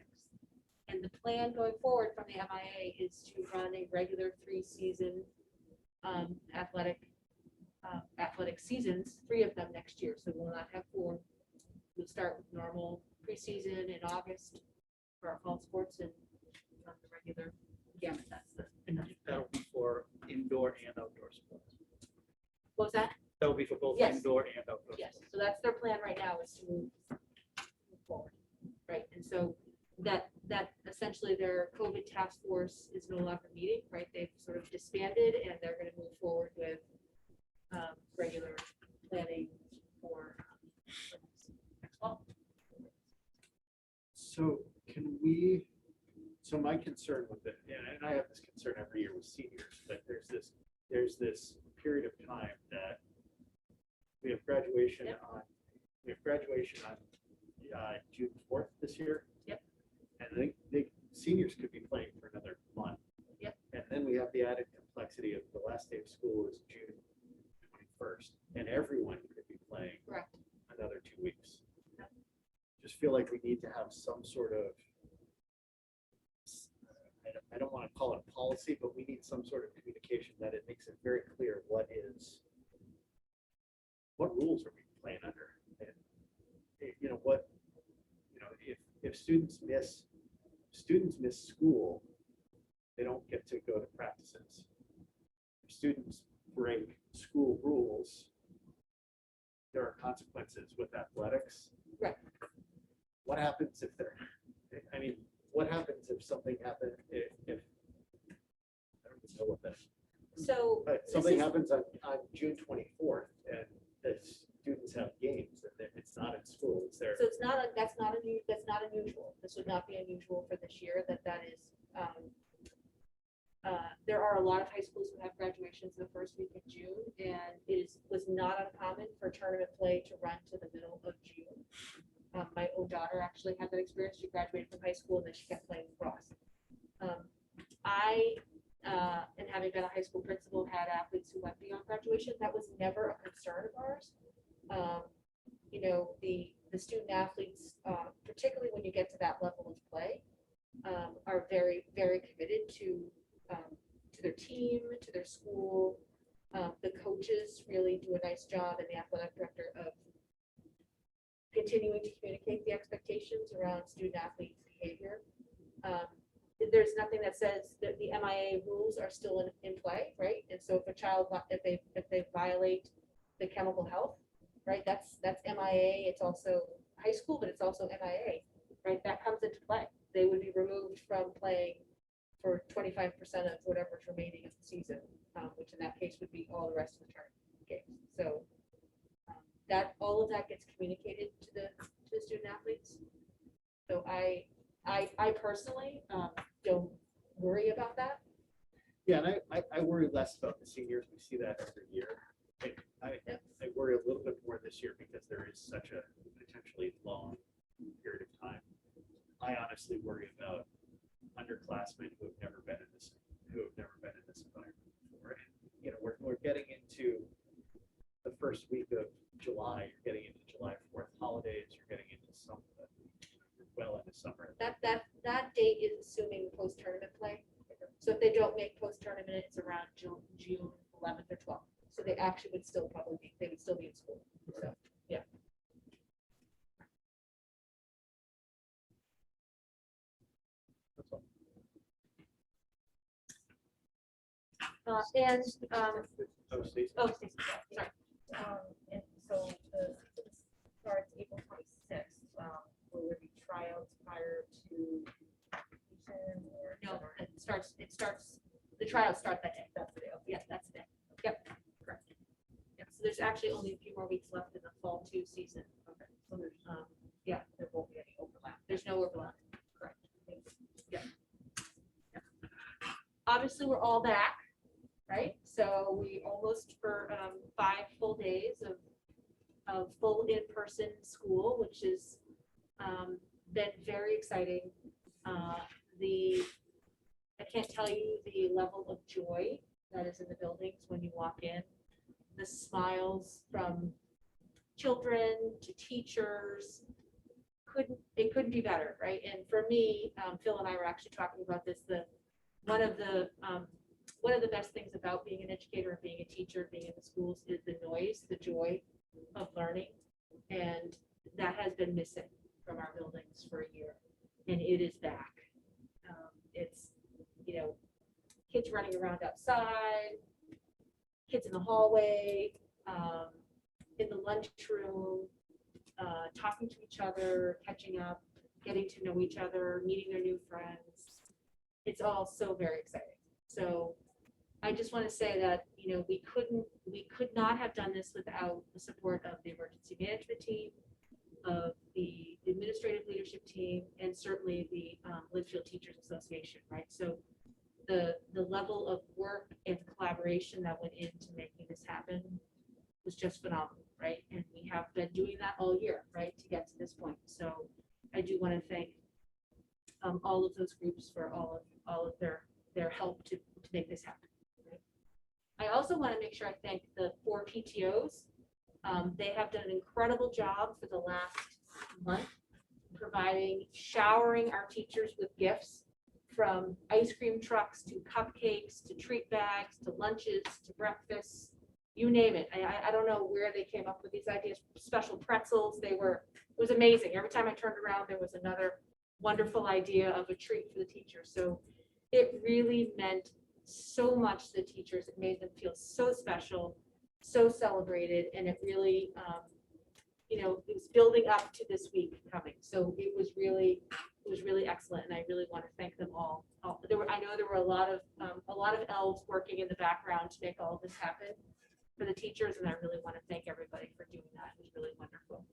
And the plan going forward from the MIA is to run a regular 3-season athletic seasons, 3 of them next year. So we'll not have 4. We'll start with normal preseason in August for our fall sports and run the regular gamut. That's the. And that'll be for indoor and outdoor sports. What was that? That will be for both Yes. indoor and outdoor. Yes, so that's their plan right now, is to move forward, right? And so that essentially their COVID task force is no longer meeting, right? They've sort of disbanded, and they're going to move forward with regular planning for next fall. So my concern with it, and I have this concern every year with seniors, that there's this period of time that we have graduation Yep. on June 4th this year. Yep. And the seniors could be playing for another month. Yep. And then we have the added complexity of the last day of school is June 21st, and everyone could be playing Correct. another 2 weeks. Just feel like we need to have some sort of I don't want to call it a policy, but we need some sort of communication that it makes it very clear what rules are we playing under? And, if students miss school, they don't get to go to practices. If students break school rules, there are consequences with athletics. Right. What happens if what happens if something happens, if I don't even know what that, So. but something happens on June 24th and the students have games and it's not in school, it's there. So it's not, that's not unusual. This would not be unusual for this year, that is, there are a lot of high schools who have graduations the first week of June, and was not uncommon for tournament play to run to the middle of June. My own daughter actually had that experience. She graduated from high school and then she kept playing lacrosse. And having been a high school principal, had athletes who went beyond graduation. That was never a concern of ours. The student athletes, particularly when you get to that level of play, are very, very committed to their team, to their school. The coaches really do a nice job, and the athletic director, of continuing to communicate the expectations around student athlete behavior. There's nothing that says that the MIA rules are still in play, right? And so if a child, if they violate the chemical health, right, that's MIA. It's also high school, but it's also MIA, right? That comes into play. They would be removed from playing for 25% of whatever's remaining of the season, which in that case would be all the rest of the tournament games. So that all of that gets communicated to the student athletes. So I personally don't worry about that. Yeah, and I worry less about the seniors. We see that every year. I worry a little bit more this year because there is such a potentially long period of time. I honestly worry about underclassmen who have never been in this environment before. And we're getting into the first week of July. You're getting into July 4th holidays. You're getting into well into summer. That date is assuming post-tournament play. So if they don't make post-tournament, it's around June 11th or 12th. So they actually would still they would still be in school. So, yeah. That's all. Stacey, sorry. And so the starts April 26th. Will there be tryouts prior to completion or? No, it starts, the trials start that day. That's the day. Yeah, that's the day. Yep, correct. Yep. So there's actually only a few more weeks left in the fall 2 season. Okay. So there's, there won't be any overlap. There's no overlap. Correct. Yeah. Obviously, we're all back, right? So we almost for 5 full days of full in-person school, which is been very exciting. I can't tell you the level of joy that is in the buildings when you walk in. The smiles from children to teachers, couldn't be better, right? And for me, Phil and I were actually talking about this. One of the best things about being an educator and being a teacher, being in the schools, is the noise, the joy of learning, and that has been missing from our buildings for a year, and it is back. It's kids running around outside, kids in the hallway, in the lunchroom, talking to each other, catching up, getting to know each other, meeting their new friends. It's all so very exciting. So I just want to say that we could not have done this without the support of the emergency management team, of the administrative leadership team, and certainly the Lynnfield Teachers Association, right? So the level of work and collaboration that went into making this happen was just phenomenal, right? And we have been doing that all year, right, to get to this point. So I do want to thank all of those groups for all of their help to make this happen. Right? I also want to make sure I thank the 4 PTOs. They have done an incredible job for the last month, showering our teachers with gifts from ice cream trucks to cupcakes, to treat bags, to lunches, to breakfasts, you name it. I don't know where they came up with these ideas, special pretzels, it was amazing. Every time I turned around, there was another wonderful idea of a treat for the teachers. So it really meant so much to the teachers. It made them feel so special, so celebrated, and it really, it was building up to this week coming. So it was really excellent, and I really want to thank them all. I know there were a lot of elves working in the background to make all of this happen for the teachers, and I really want to thank everybody for doing that. It was really wonderful.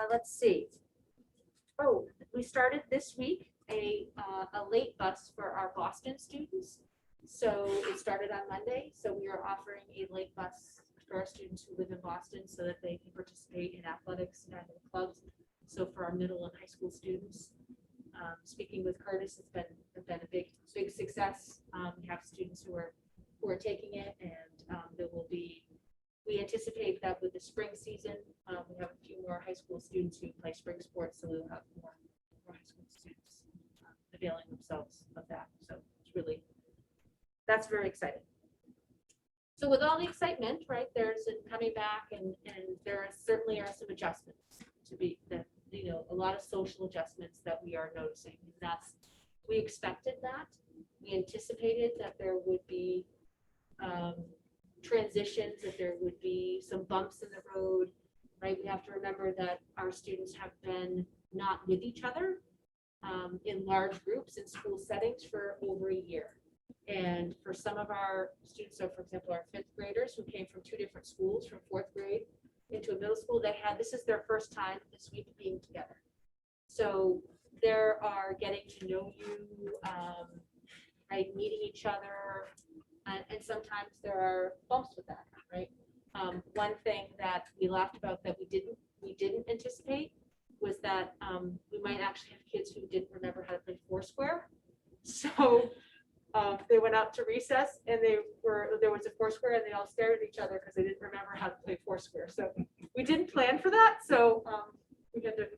Let's see. Oh, we started this week a late bus for our Boston students. So it started on Monday. So we are offering a late bus for our students who live in Boston so that they can participate in athletics and in clubs. So for our middle and high school students, speaking with Curtis, it's been a big success. We have students who are taking it, and there will be. We anticipate that with the spring season, we have a few more high school students who play spring sports, so we'll have more high school students availing themselves of that. So that's very exciting. So with all the excitement, right, there's coming back, and there certainly are some adjustments to be that, a lot of social adjustments that we are noticing. And we expected that. We anticipated that there would be transitions, that there would be some bumps in the road, right? We have to remember that our students have been not with each other in large groups in school settings for over a year. And for some of our students, so for example, our 5th graders who came from 2 different schools, from 4th grade into a middle school, this is their first time this week being together. So there are getting to know you, right, meeting each other, and sometimes there are bumps with that, right? One thing that we laughed about that we didn't anticipate was that we might actually have kids who didn't remember how to play Foursquare. So they went out to recess, and there was a Foursquare, and they all stared at each other because they didn't remember how to play Foursquare. So we didn't plan for that. So we had to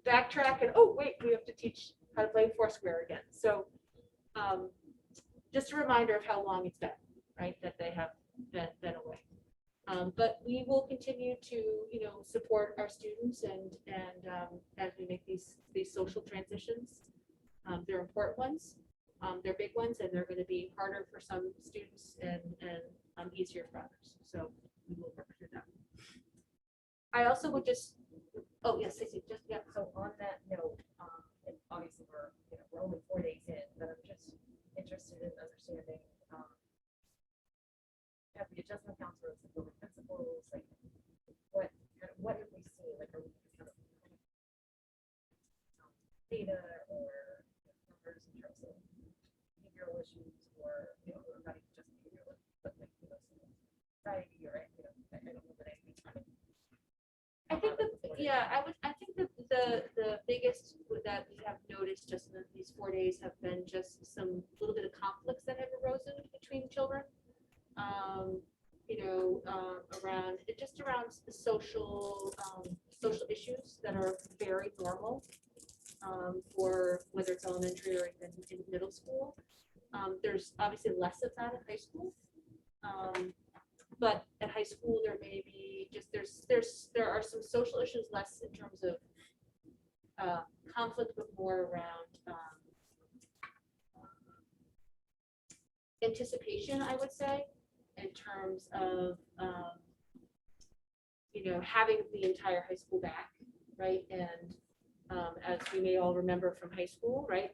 backtrack, and oh wait, we have to teach how to play Foursquare again. So just a reminder of how long it's been, right, that they have been away. But we will continue to, support our students and as we make these social transitions. They're important ones. They're big ones, and they're going to be harder for some students and easier for others. So we will work through that. I also would oh yes, Stacey, So on that note, and obviously we're only 4 days in, but I'm just interested in understanding have the adjustment counselors, the building principals, like what have we seen? Like, are we kind of data or numbers in terms of behavioral issues, or not even just behavioral, but like society, right? I don't know that anything's coming. I think the biggest that we have noticed just in these 4 days have been just some little bit of conflicts that have arisen between children. Around the social issues that are very normal for whether it's elementary or even in middle school. There's obviously less of that in high school, but at high school there may be there are some social issues less in terms of conflict, but more around anticipation, I would say, in terms of having the entire high school back, right? And as we may all remember from high school, right?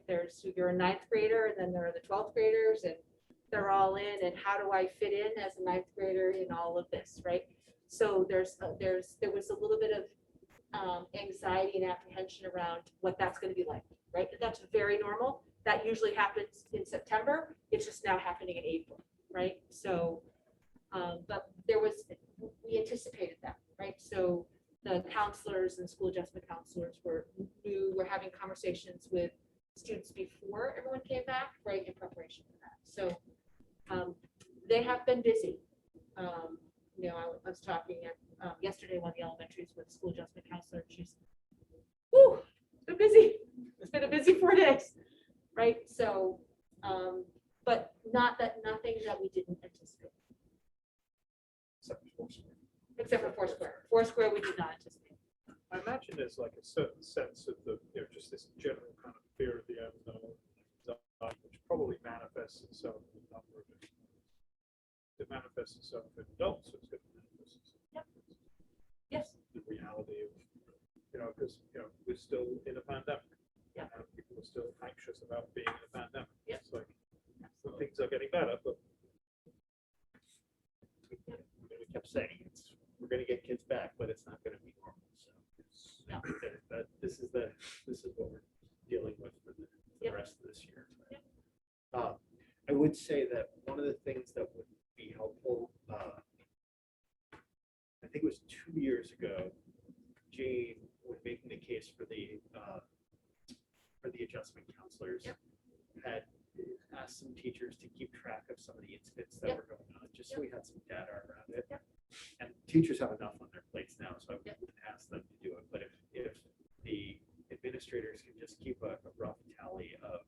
You're a 9th grader, and then there are the 12th graders, and they're all in, and how do I fit in as a 9th grader in all of this, right? So there was a little bit of anxiety and apprehension around what that's going to be like, right? That's very normal. That usually happens in September. It's just now happening in April, right? So, but we anticipated that, right? So the counselors and school adjustment counselors were having conversations with students before everyone came back, right, in preparation for that. So they have been busy. I was talking yesterday one of the elementaries with school adjustment counselor. She's been busy. It's been a busy 4 days, right? So, but nothing that we didn't anticipate, except for Foursquare. Foursquare, we did not anticipate. I imagine there's like a certain sense of the, just this general kind of fear of the unknown, which probably manifests itself in a number of it. It manifests itself in adults, so it's going to manifest itself. Yep. Yes. The reality of, because, we're still in a pandemic. Yeah. And people are still anxious about being in a pandemic. Yep. It's like, things are getting better, but We kept saying we're gonna get kids back, but it's not gonna be normal, so. No. But this is what we're dealing with for the Yep. rest of this year. Yep. I would say that one of the things that would be helpful, I think it was 2 years ago, Jane was making the case for the adjustment counselors. Yep. Had asked some teachers to keep track of some of the incidents that Yep. were going on, just so we had some data around it. Yep. And teachers have enough on their plates now, so I Yep. wouldn't ask them to do it, but if the administrators can just keep a rough tally of,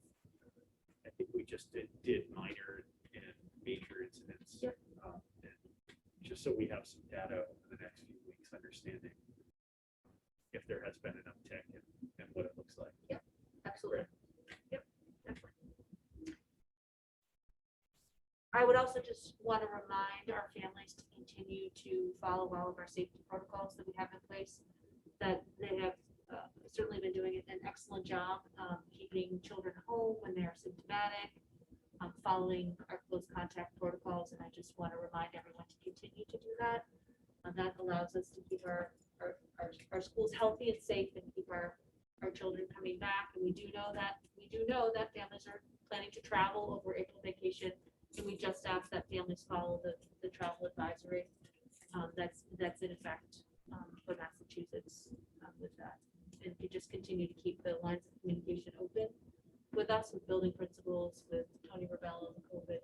I think we just did minor and major incidents. Yep. And just so we have some data over the next few weeks, understanding if there has been an uptick and what it looks like. Absolutely. Yep, definitely. I would also just want to remind our families to continue to follow all of our safety protocols that we have in place, that they have certainly been doing an excellent job keeping children home when they're symptomatic, following our close contact protocols, and I just want to remind everyone to continue to do that. That allows us to keep our schools healthy and safe and keep our children coming back. And we do know that families are planning to travel over April vacation, and we just ask that families follow the travel advisory that's in effect for Massachusetts with that. And to just continue to keep the lines of communication open with us, with building principals, with Tony Rebello, the COVID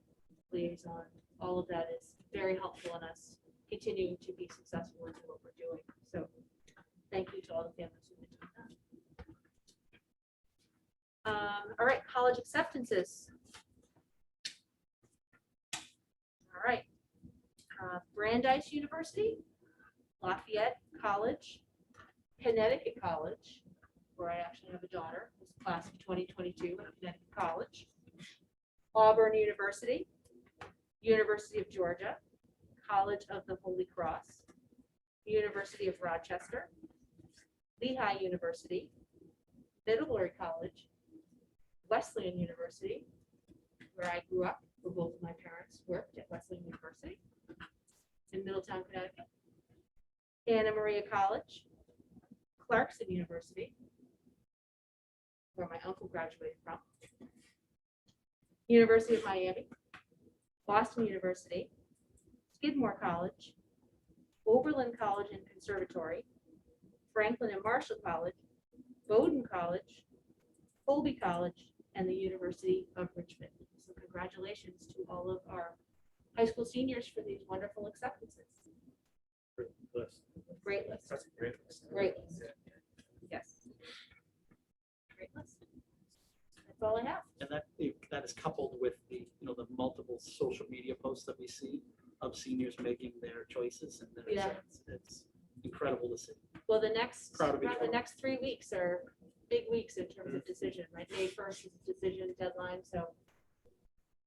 liaison. All of that is very helpful in us continuing to be successful in what we're doing. So thank you to all the families who've been doing that. All right, college acceptances. All right. Brandeis University, Lafayette College, Connecticut College, where I actually have a daughter, who's class of 2022 at Connecticut College, Auburn University, University of Georgia, College of the Holy Cross, University of Rochester, Lehigh University, Middlebury College, Wesleyan University, where I grew up, where both of my parents worked at Wesleyan University in Middletown, Connecticut, Anna Maria College, Clarkson University, where my uncle graduated from, University of Miami, Boston University, Skidmore College, Oberlin College and Conservatory, Franklin and Marshall College, Bowdoin College, Colby College, and the University of Richmond. So congratulations to all of our high school seniors for these wonderful acceptances. Great list. Great list. That's a great list. Great list. Yes. Great list. That's all I have. And that is coupled with the multiple social media posts that we see of seniors making their choices and their Yeah. acceptance. It's incredible to see. Well, the next, Proud of each the one. next 3 weeks are big weeks in terms of decision, right? May 1st is the decision deadline, so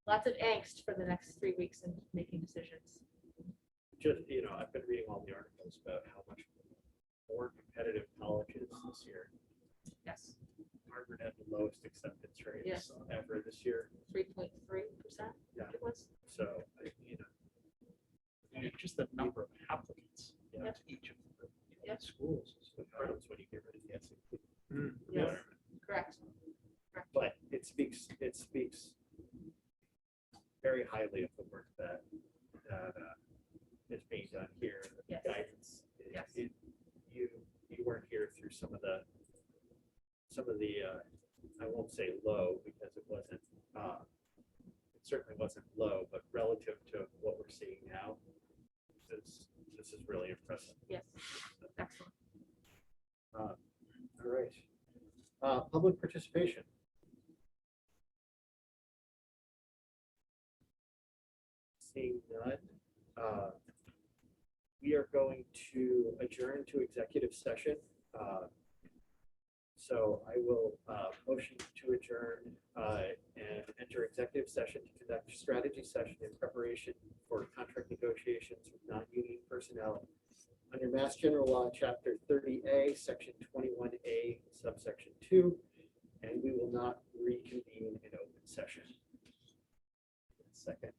lots of angst for the next 3 weeks in making decisions. Just, I've been reading all the articles about how much more competitive college is this year. Yes, Harvard had the lowest acceptance rates Yes. ever this year. 3.3%. Yeah. It was. So, And just the number of applicants Yep. to each of the Yep. schools is incredible. that's when you get rid of the SAT. Yes, correct. But it speaks very highly of the work that is being done here. The Yes. guidance. Yes. You weren't here through some of the I won't say low because it wasn't. It certainly wasn't low, but relative to what we're seeing now, this is really impressive. Yes, excellent. All right. Public participation. Seeing none, we are going to adjourn to executive session. So I will motion to adjourn and enter executive session to conduct a strategy session in preparation for contract negotiations with non-union personnel under Mass General Law, Chapter 30A, Section 21A, subsection 2, and we will not reconvene in open session. Second.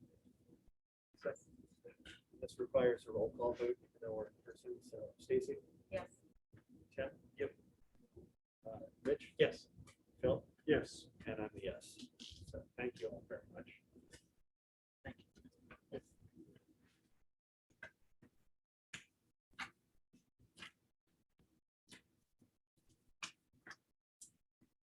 This requires a roll call vote, even though we're in person. So, Stacy?